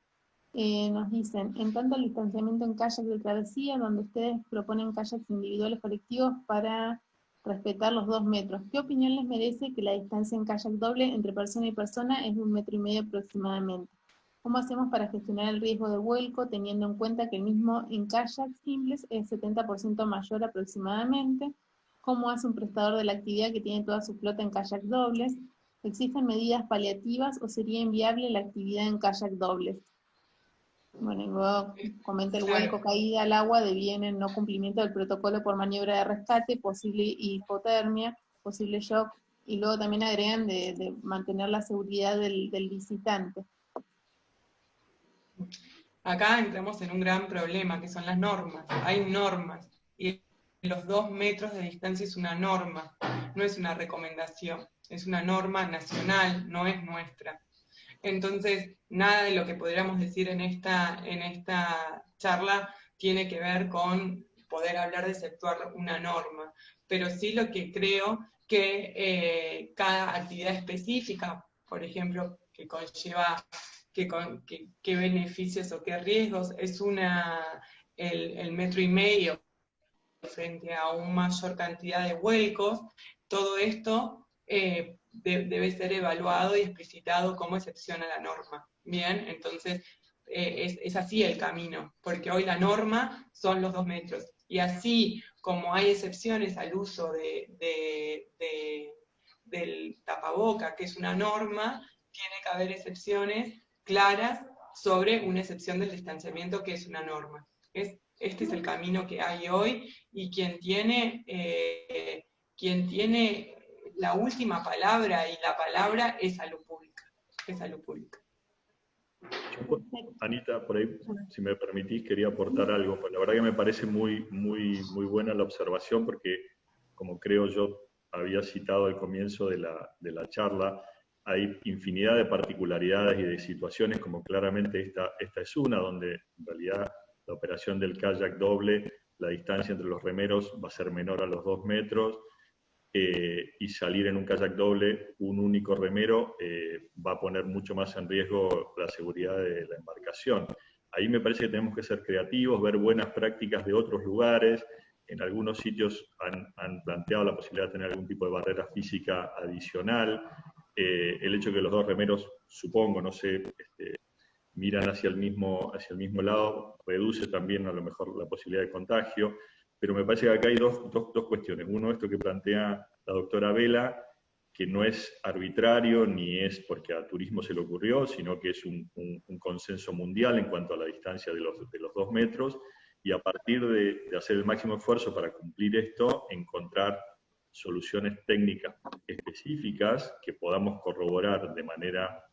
Nos dicen, en tanto el distanciamiento en kayak de travesía, donde ustedes proponen kayaks individuales colectivos para respetar los 2 metros, ¿qué opinión les merece que la distancia en kayak doble entre persona y persona es de 1,5 metros aproximadamente? ¿Cómo hacemos para gestionar el riesgo de vuelco, teniendo en cuenta que el mismo en kayaks simples es 70% mayor aproximadamente? ¿Cómo hace un prestador de la actividad que tiene toda su flota en kayak dobles? ¿Existen medidas paliativas o sería inviable la actividad en kayak dobles? Bueno, y luego comenta el vuelco, caída al agua deviene en no cumplimiento del protocolo por maniobra de rescate, posible hipotermia, posible shock, y luego también agregan de mantener la seguridad del visitante. Acá entramos en un gran problema, que son las normas. Hay normas, y los 2 metros de distancia es una norma, no es una recomendación, es una norma nacional, no es nuestra. Entonces, nada de lo que podríamos decir en esta charla tiene que ver con poder hablar de exceptuar una norma, pero sí lo que creo que cada actividad específica, por ejemplo, que conlleva qué beneficios o qué riesgos, es el 1,5 metros frente a una mayor cantidad de vuelcos, todo esto debe ser evaluado y explicitado como excepción a la norma. Bien, entonces es así el camino, porque hoy la norma son los 2 metros, y así como hay excepciones al uso del tapaboca, que es una norma, tiene que haber excepciones claras sobre una excepción del distanciamiento, que es una norma. Este es el camino que hay hoy, y quien tiene la última palabra, y la palabra es salud pública. Es salud pública. Anita, por ahí, si me permitís, quería aportar algo. Pues la verdad que me parece muy buena la observación, porque como creo yo había citado al comienzo de la charla, hay infinidad de particularidades y de situaciones, como claramente esta es una, donde en realidad la operación del kayak doble, la distancia entre los remeros va a ser menor a los 2 metros, y salir en un kayak doble, un único remero, va a poner mucho más en riesgo la seguridad de la embarcación. Ahí me parece que tenemos que ser creativos, ver buenas prácticas de otros lugares. En algunos sitios han planteado la posibilidad de tener algún tipo de barrera física adicional. El hecho de que los 2 remeros, supongo, no sé, miran hacia el mismo lado, reduce también a lo mejor la posibilidad de contagio, pero me parece que acá hay dos cuestiones. Uno, esto que plantea la doctora Vela, que no es arbitrario ni es porque a turismo se le ocurrió, sino que es un consenso mundial en cuanto a la distancia de los 2 metros, y a partir de hacer el máximo esfuerzo para cumplir esto, encontrar soluciones técnicas específicas que podamos corroborar de manera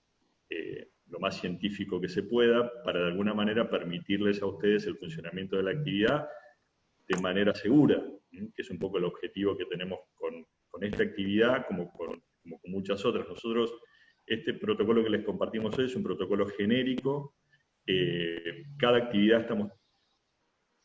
lo más científico que se pueda, para de alguna manera permitirles a ustedes el funcionamiento de la actividad de manera segura, que es un poco el objetivo que tenemos con esta actividad, como con muchas otras. Nosotros, este protocolo que les compartimos hoy es un protocolo genérico. Cada actividad estamos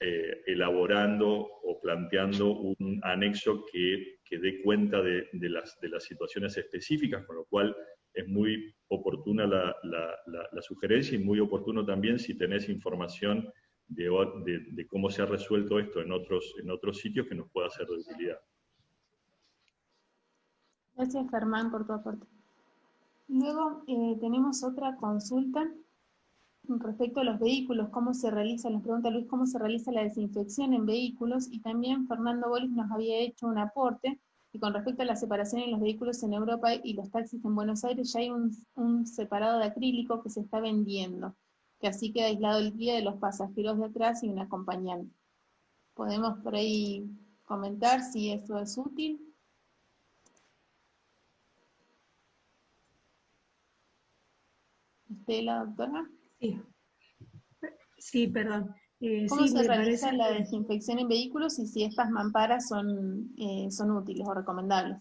elaborando o planteando un anexo que dé cuenta de las situaciones específicas, con lo cual es muy oportuna la sugerencia, y muy oportuno también si tenés información de cómo se ha resuelto esto en otros sitios, que nos pueda ser de utilidad. Gracias, Germán, por tu aporte. Luego tenemos otra consulta respecto a los vehículos, cómo se realiza, nos pregunta Luis, cómo se realiza la desinfección en vehículos, y también Fernando Bolis nos había hecho un aporte, y con respecto a la separación en los vehículos en Europa y los taxis en Buenos Aires, ya hay un separado de acrílico que se está vendiendo, que así queda aislado el guía de los pasajeros de atrás y un acompañante. ¿Podemos por ahí comentar si eso es útil? ¿Estela, doctora? Sí, perdón. ¿Cómo sí, se me realiza parece la desinfección en vehículos, y si estas mamparas son útiles o recomendables?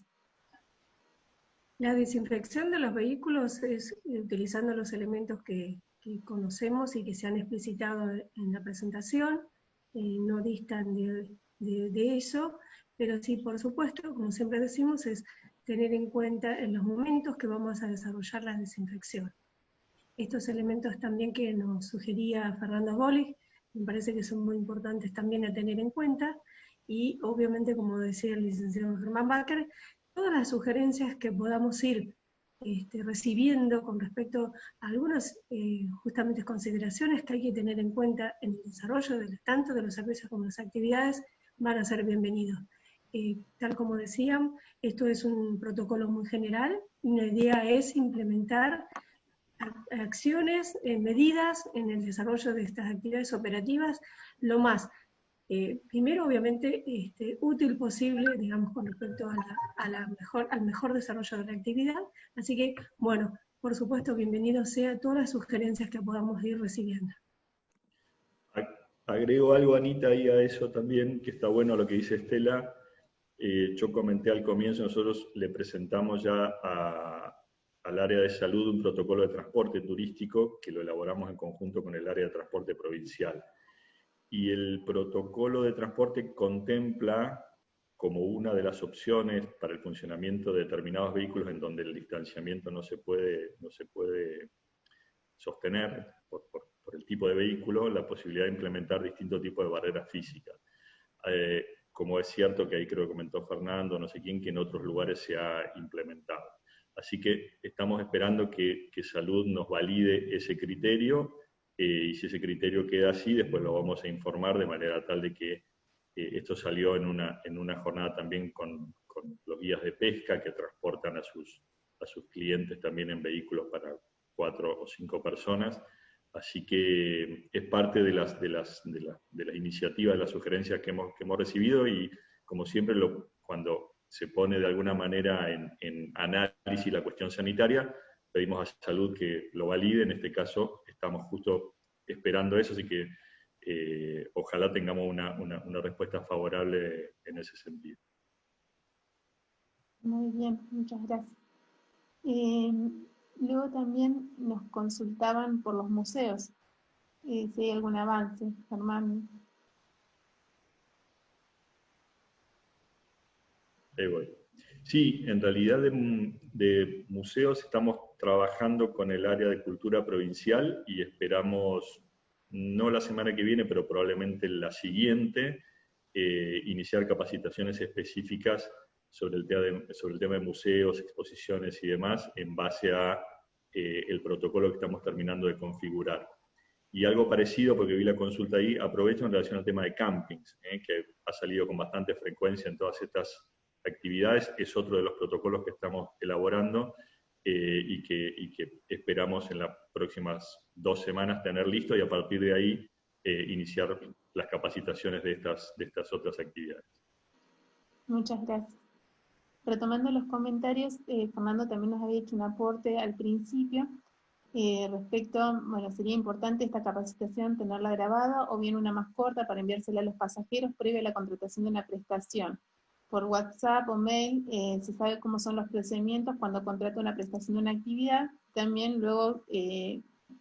La desinfección de los vehículos es utilizando los elementos que conocemos y que se han explicitado en la presentación, no distan de eso, pero sí, por supuesto, como siempre decimos, es tener en cuenta en los momentos que vamos a desarrollar la desinfección. Estos elementos también que nos sugería Fernando Bolis, me parece que son muy importantes también a tener en cuenta, y obviamente, como decía el licenciado Germán Baker, todas las sugerencias que podamos ir recibiendo con respecto a algunas justamente consideraciones que hay que tener en cuenta en el desarrollo tanto de los servicios como de las actividades, van a ser bienvenidos. Tal como decían, esto es un protocolo muy general, y la idea es implementar acciones, medidas en el desarrollo de estas actividades operativas lo más, primero obviamente, útil posible, digamos, con respecto al mejor desarrollo de la actividad. Así que, bueno, por supuesto, bienvenido sea todas las sugerencias que podamos ir recibiendo. Agrego algo, Anita, ahí a eso también, que está bueno lo que dice Estela. Yo comenté al comienzo, nosotros le presentamos ya al área de salud un protocolo de transporte turístico que lo elaboramos en conjunto con el área de transporte provincial. Y el protocolo de transporte contempla como una de las opciones para el funcionamiento de determinados vehículos en donde el distanciamiento no se puede sostener por el tipo de vehículo, la posibilidad de implementar distintos tipos de barreras físicas. Como es cierto que ahí creo que comentó Fernando, no sé quién, que en otros lugares se ha implementado. Así que estamos esperando que Salud nos valide ese criterio, y si ese criterio queda así, después lo vamos a informar de manera tal de que esto salió en una jornada también con los guías de pesca que transportan a sus clientes también en vehículos para 4 o 5 personas. Así que es parte de las iniciativas, de las sugerencias que hemos recibido, y como siempre cuando se pone de alguna manera en análisis la cuestión sanitaria, pedimos a Salud que lo valide. En este caso estamos justo esperando eso, así que ojalá tengamos una respuesta favorable en ese sentido. Muy bien, muchas gracias. Luego también nos consultaban por los museos, si hay algún avance, Germán. Ahí voy. Sí, en realidad de museos estamos trabajando con el área de cultura provincial y esperamos, no la semana que viene, pero probablemente la siguiente, iniciar capacitaciones específicas sobre el tema de museos, exposiciones y demás, en base a el protocolo que estamos terminando de configurar. Y algo parecido, porque vi la consulta ahí, aprovecho en relación al tema de campings, que ha salido con bastante frecuencia en todas estas actividades. Es otro de los protocolos que estamos elaborando y que esperamos en las próximas 2 semanas tener listo, y a partir de ahí iniciar las capacitaciones de estas otras actividades. Muchas gracias. Retomando los comentarios, Fernando también nos había hecho un aporte al principio respecto, bueno, sería importante esta capacitación tenerla grabada o bien una más corta para enviársela a los pasajeros previo a la contratación de una prestación. Por WhatsApp o mail se sabe cómo son los procedimientos cuando contrata una prestación de una actividad. También luego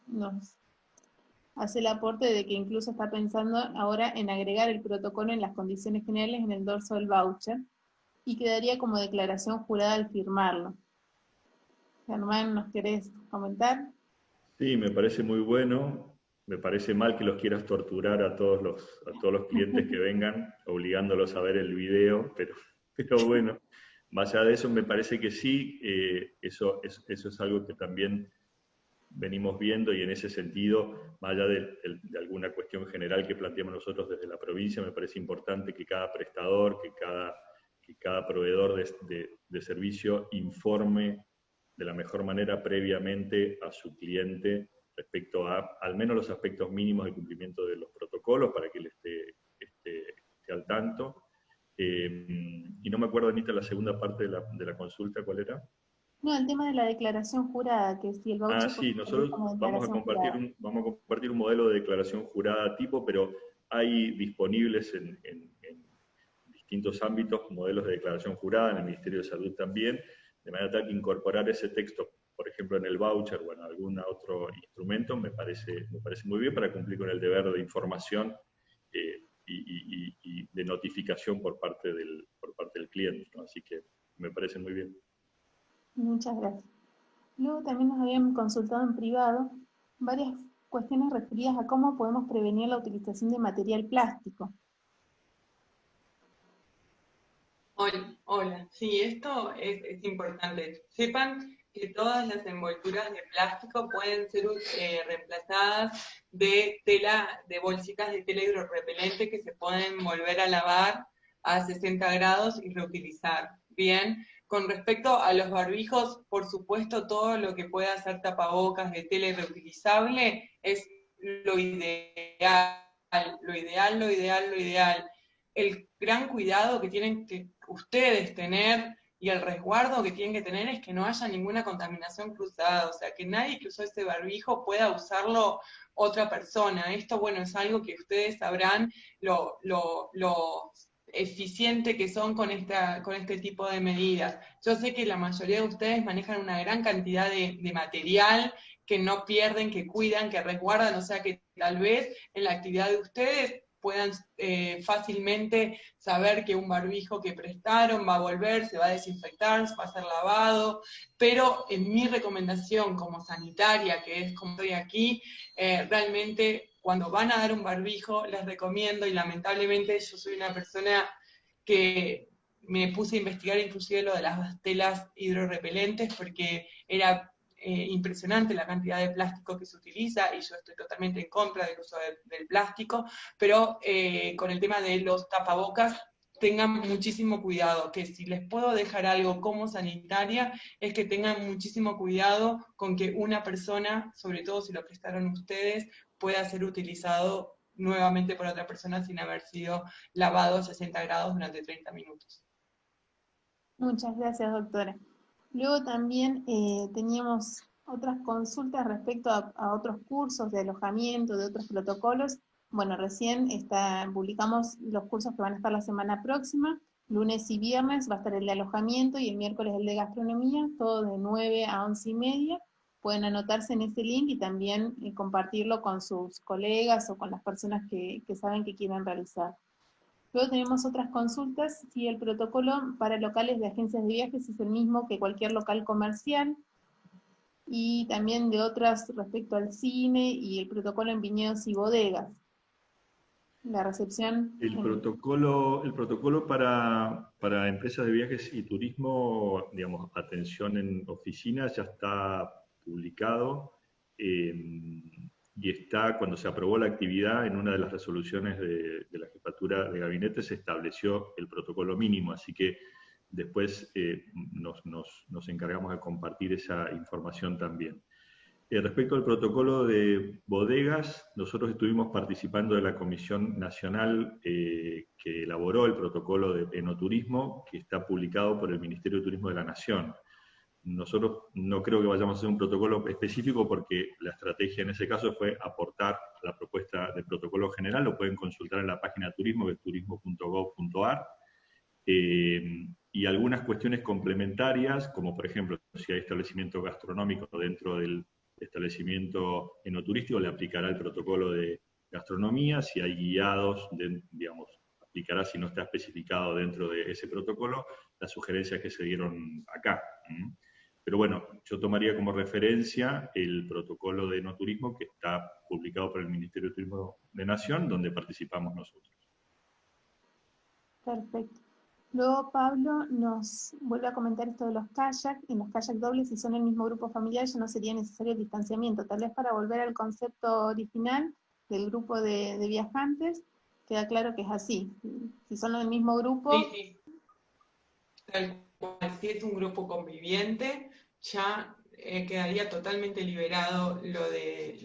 nos hace el aporte de que incluso está pensando ahora en agregar el protocolo en las condiciones generales en el dorso del voucher, y quedaría como declaración jurada al firmarlo. Germán, ¿nos querés comentar? Sí, me parece muy bueno. Me parece mal que los quieras torturar a todos los clientes que vengan, obligándolos a ver el video, pero bueno, más allá de eso me parece que sí, eso es algo que también venimos viendo, y en ese sentido, más allá de alguna cuestión general que planteamos nosotros desde la provincia, me parece importante que cada prestador, que cada proveedor de servicio informe de la mejor manera previamente a su cliente respecto a al menos los aspectos mínimos de cumplimiento de los protocolos, para que él esté al tanto. Y no me acuerdo, Anita, la segunda parte de la consulta, ¿cuál era? No, el tema de la declaración jurada, que si el voucher... Sí, nosotros vamos a compartir un modelo de declaración jurada tipo, pero hay disponibles en distintos ámbitos modelos de declaración jurada, en el Ministerio de Salud también, de manera tal que incorporar ese texto, por ejemplo, en el voucher o en algún otro instrumento, me parece muy bien para cumplir con el deber de información y de notificación por parte del cliente, ¿no? Así que me parece muy bien. Muchas gracias. Luego también nos habían consultado en privado varias cuestiones referidas a cómo podemos prevenir la utilización de material plástico. Hola. Sí, esto es importante. Sepan que todas las envolturas de plástico pueden ser reemplazadas de tela, de bolsitas de tela hidrorrepelente que se pueden volver a lavar a 60 grados y reutilizar. Bien, con respecto a los barbijos, por supuesto, todo lo que pueda ser tapabocas de tela reutilizable es lo ideal. El gran cuidado que tienen que ustedes tener, y el resguardo que tienen que tener es que no haya ninguna contaminación cruzada, o sea, que nadie que usó ese barbijo pueda usarlo otra persona. Esto, bueno, es algo que ustedes sabrán lo eficiente que son con este tipo de medidas. Yo sé que la mayoría de ustedes manejan una gran cantidad de material que no pierden, que cuidan, que resguardan, o sea que tal vez en la actividad de ustedes puedan fácilmente saber que un barbijo que prestaron va a volver, se va a desinfectar, va a ser lavado, pero en mi recomendación como sanitaria, que es como estoy aquí, realmente cuando van a dar un barbijo, les recomiendo, y lamentablemente yo soy una persona que me puse a investigar inclusive lo de las telas hidrorrepelentes, porque era impresionante la cantidad de plástico que se utiliza, y yo estoy totalmente en contra del uso del plástico, pero con el tema de los tapabocas, tengan muchísimo cuidado, que si les puedo dejar algo como sanitaria, es que tengan muchísimo cuidado con que una persona, sobre todo si lo prestaron ustedes, pueda ser utilizado nuevamente por otra persona sin haber sido lavado a 60 grados durante 30 minutos. Muchas gracias, doctora. Luego también teníamos otras consultas respecto a otros cursos de alojamiento, de otros protocolos. Bueno, recién publicamos los cursos que van a estar la semana próxima. Lunes y viernes va a estar el de alojamiento y el miércoles el de gastronomía, todo de 9 a 11:30. Pueden anotarse en ese link y también compartirlo con sus colegas o con las personas que saben que quieren realizar. Luego tenemos otras consultas, si el protocolo para locales de agencias de viajes es el mismo que cualquier local comercial, y también de otras respecto al cine y el protocolo en viñedos y bodegas. La recepción... El protocolo para empresas de viajes y turismo, digamos, atención en oficinas, ya está publicado. Y está, cuando se aprobó la actividad, en una de las resoluciones de la jefatura de gabinete se estableció el protocolo mínimo, así que después nos encargamos de compartir esa información también. Respecto al protocolo de bodegas, nosotros estuvimos participando de la Comisión Nacional que elaboró el protocolo de enoturismo, que está publicado por el Ministerio de Turismo de la Nación. Nosotros no creo que vayamos a hacer un protocolo específico porque la estrategia en ese caso fue aportar a la propuesta de protocolo general. Lo pueden consultar en la página de turismo, que es turismo.gov.ar. Y algunas cuestiones complementarias, como por ejemplo, si hay establecimiento gastronómico dentro del establecimiento enoturístico, le aplicará el protocolo de gastronomía. Si hay guiados, digamos, aplicará si no está especificado dentro de ese protocolo las sugerencias que se dieron acá. Pero bueno, yo tomaría como referencia el protocolo de enoturismo que está publicado por el Ministerio de Turismo de Nación, donde participamos nosotros. Perfecto. Luego Pablo nos vuelve a comentar esto de los kayak. En los kayak dobles, si son el mismo grupo familiar, ya no sería necesario el distanciamiento. Tal vez para volver al concepto original del grupo de viajantes, queda claro que es así. Si son el mismo grupo... Sí. Tal cual, si es un grupo conviviente, ya quedaría totalmente liberado lo de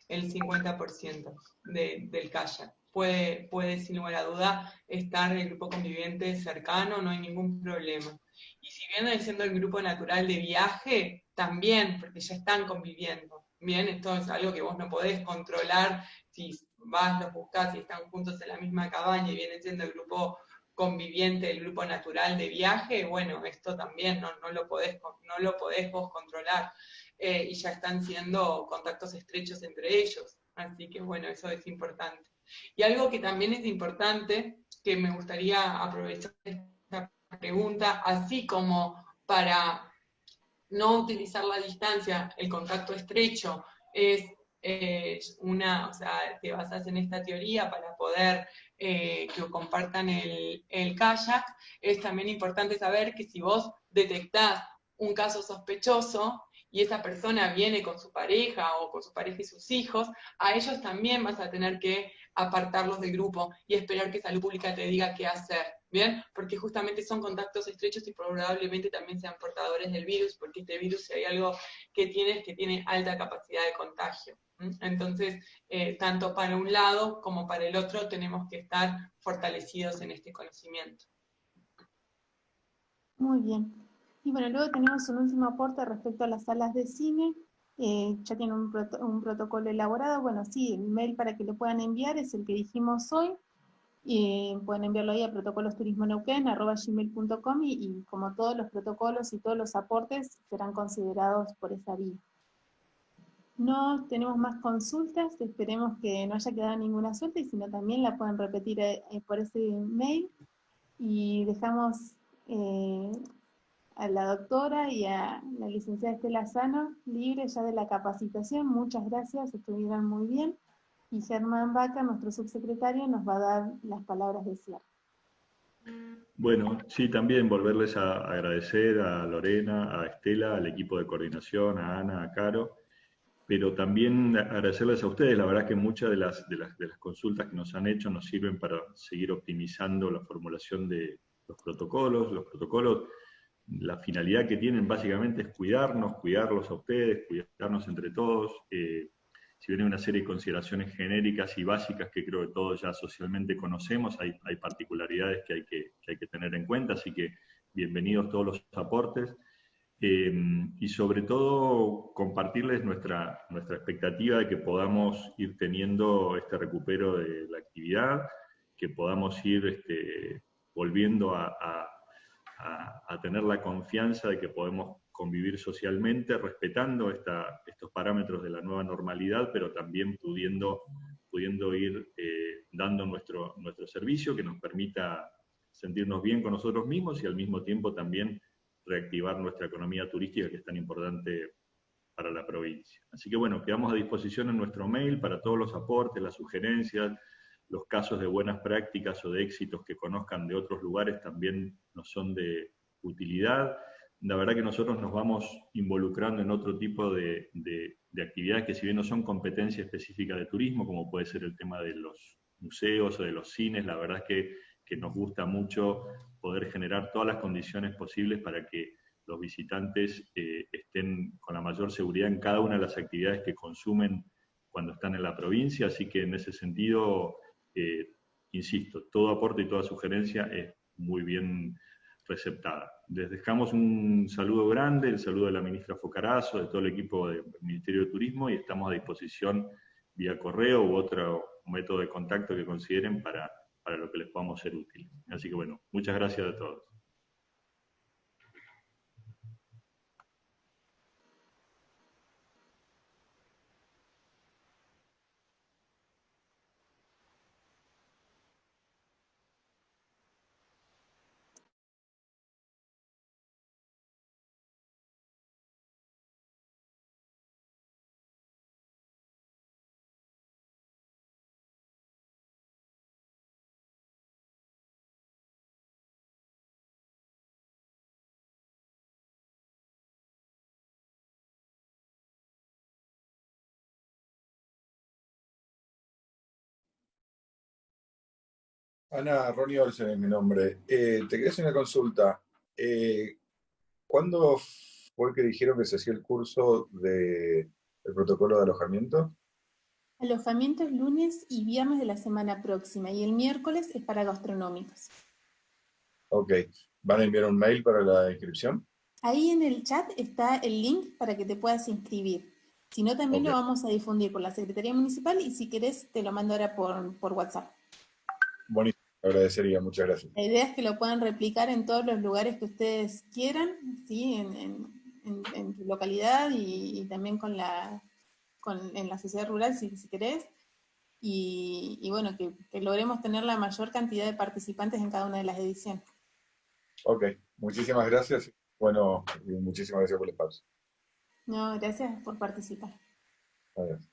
el 50% del kayak. Puede, sin lugar a duda, estar el grupo conviviente cercano, no hay ningún problema. Y si viene siendo el grupo natural de viaje, también, porque ya están conviviendo. Bien, esto es algo que vos no podés controlar, si vas, los buscás y están juntos en la misma cabaña y viene siendo el grupo conviviente, el grupo natural de viaje, bueno, esto también no lo podés vos controlar, y ya están siendo contactos estrechos entre ellos, así que bueno, eso es importante. Y algo que también es importante, que me gustaría aprovechar esta pregunta, así como para no utilizar la distancia, el contacto estrecho es o sea, te basas en esta teoría para poder que compartan el kayak, es también importante saber que si vos detectás un caso sospechoso y esa persona viene con su pareja o con su pareja y sus hijos, a ellos también vas a tener que apartarlos del grupo y esperar que Salud Pública te diga qué hacer, ¿bien? Porque justamente son contactos estrechos y probablemente también sean portadores del virus, porque este virus, si hay algo que tiene, es que tiene alta capacidad de contagio. Entonces, tanto para un lado como para el otro tenemos que estar fortalecidos en este conocimiento. Muy bien. Y bueno, luego tenemos un último aporte respecto a las salas de cine. Ya tiene un protocolo elaborado. Bueno, sí, el mail para que lo puedan enviar es el que dijimos hoy. Pueden enviarlo ahí a protocolosturismoneuquen@gmail.com y como todos los protocolos y todos los aportes serán considerados por esa vía. No tenemos más consultas, esperemos que no haya quedado ninguna suelta y si no también la pueden repetir por ese mail. Y dejamos a la doctora y a la licenciada Estela Sano libres ya de la capacitación. Muchas gracias, estuvieron muy bien. Y Germán Vaca, nuestro subsecretario, nos va a dar las palabras de cierre. Bueno, sí, también volverles a agradecer a Lorena, a Estela, al equipo de coordinación, a Ana, a Caro, pero también agradecerles a ustedes. La verdad que muchas de las consultas que nos han hecho nos sirven para seguir optimizando la formulación de los protocolos. Los protocolos, la finalidad que tienen básicamente es cuidarlos a ustedes, cuidarnos entre todos. Si bien hay una serie de consideraciones genéricas y básicas que creo que todos ya socialmente conocemos, hay particularidades que hay que tener en cuenta, así que bienvenidos todos los aportes. Y sobre todo compartirles nuestra expectativa de que podamos ir teniendo este recupero de la actividad, que podamos ir volviendo a tener la confianza de que podemos convivir socialmente, respetando estos parámetros de la nueva normalidad, pero también pudiendo ir dando nuestro servicio que nos permita sentirnos bien con nosotros mismos y al mismo tiempo también reactivar nuestra economía turística, que es tan importante para la provincia. Así que bueno, quedamos a disposición en nuestro mail para todos los aportes, las sugerencias, los casos de buenas prácticas o de éxitos que conozcan de otros lugares también nos son de utilidad. La verdad que nosotros nos vamos involucrando en otro tipo de actividades que si bien no son competencia específica de turismo, como puede ser el tema de los museos o de los cines, la verdad es que nos gusta mucho poder generar todas las condiciones posibles para que los visitantes estén con la mayor seguridad en cada una de las actividades que consumen cuando están en la provincia, así que en ese sentido, insisto, todo aporte y toda sugerencia es muy bien receptada. Les dejamos un saludo grande, el saludo de la ministra Focarazo, de todo el equipo del Ministerio de Turismo, y estamos a disposición vía correo u otro método de contacto que consideren para lo que les podamos ser útil. Así que bueno, muchas gracias a todos. Ana, Ronnie Olsen es mi nombre. Te quería hacer una consulta. ¿Cuándo fue que dijeron que se hacía el curso del protocolo de alojamiento? Alojamientos lunes y viernes de la semana próxima y el miércoles es para gastronómicos. Ok. ¿Van a enviar un mail para la inscripción? Ahí en el chat está el link para que te puedas inscribir. Si no, también Ok. lo vamos a difundir por la Secretaría Municipal y si querés te lo mando ahora por WhatsApp. Buenísimo, te agradecería, muchas gracias. La idea es que lo puedan replicar en todos los lugares que ustedes quieran, ¿sí? En tu localidad y también en la sociedad rural, si querés. Y bueno, que logremos tener la mayor cantidad de participantes en cada una de las ediciones. Ok, muchísimas gracias. Bueno, y muchísimas gracias por el espacio. No, gracias por participar. Adiós.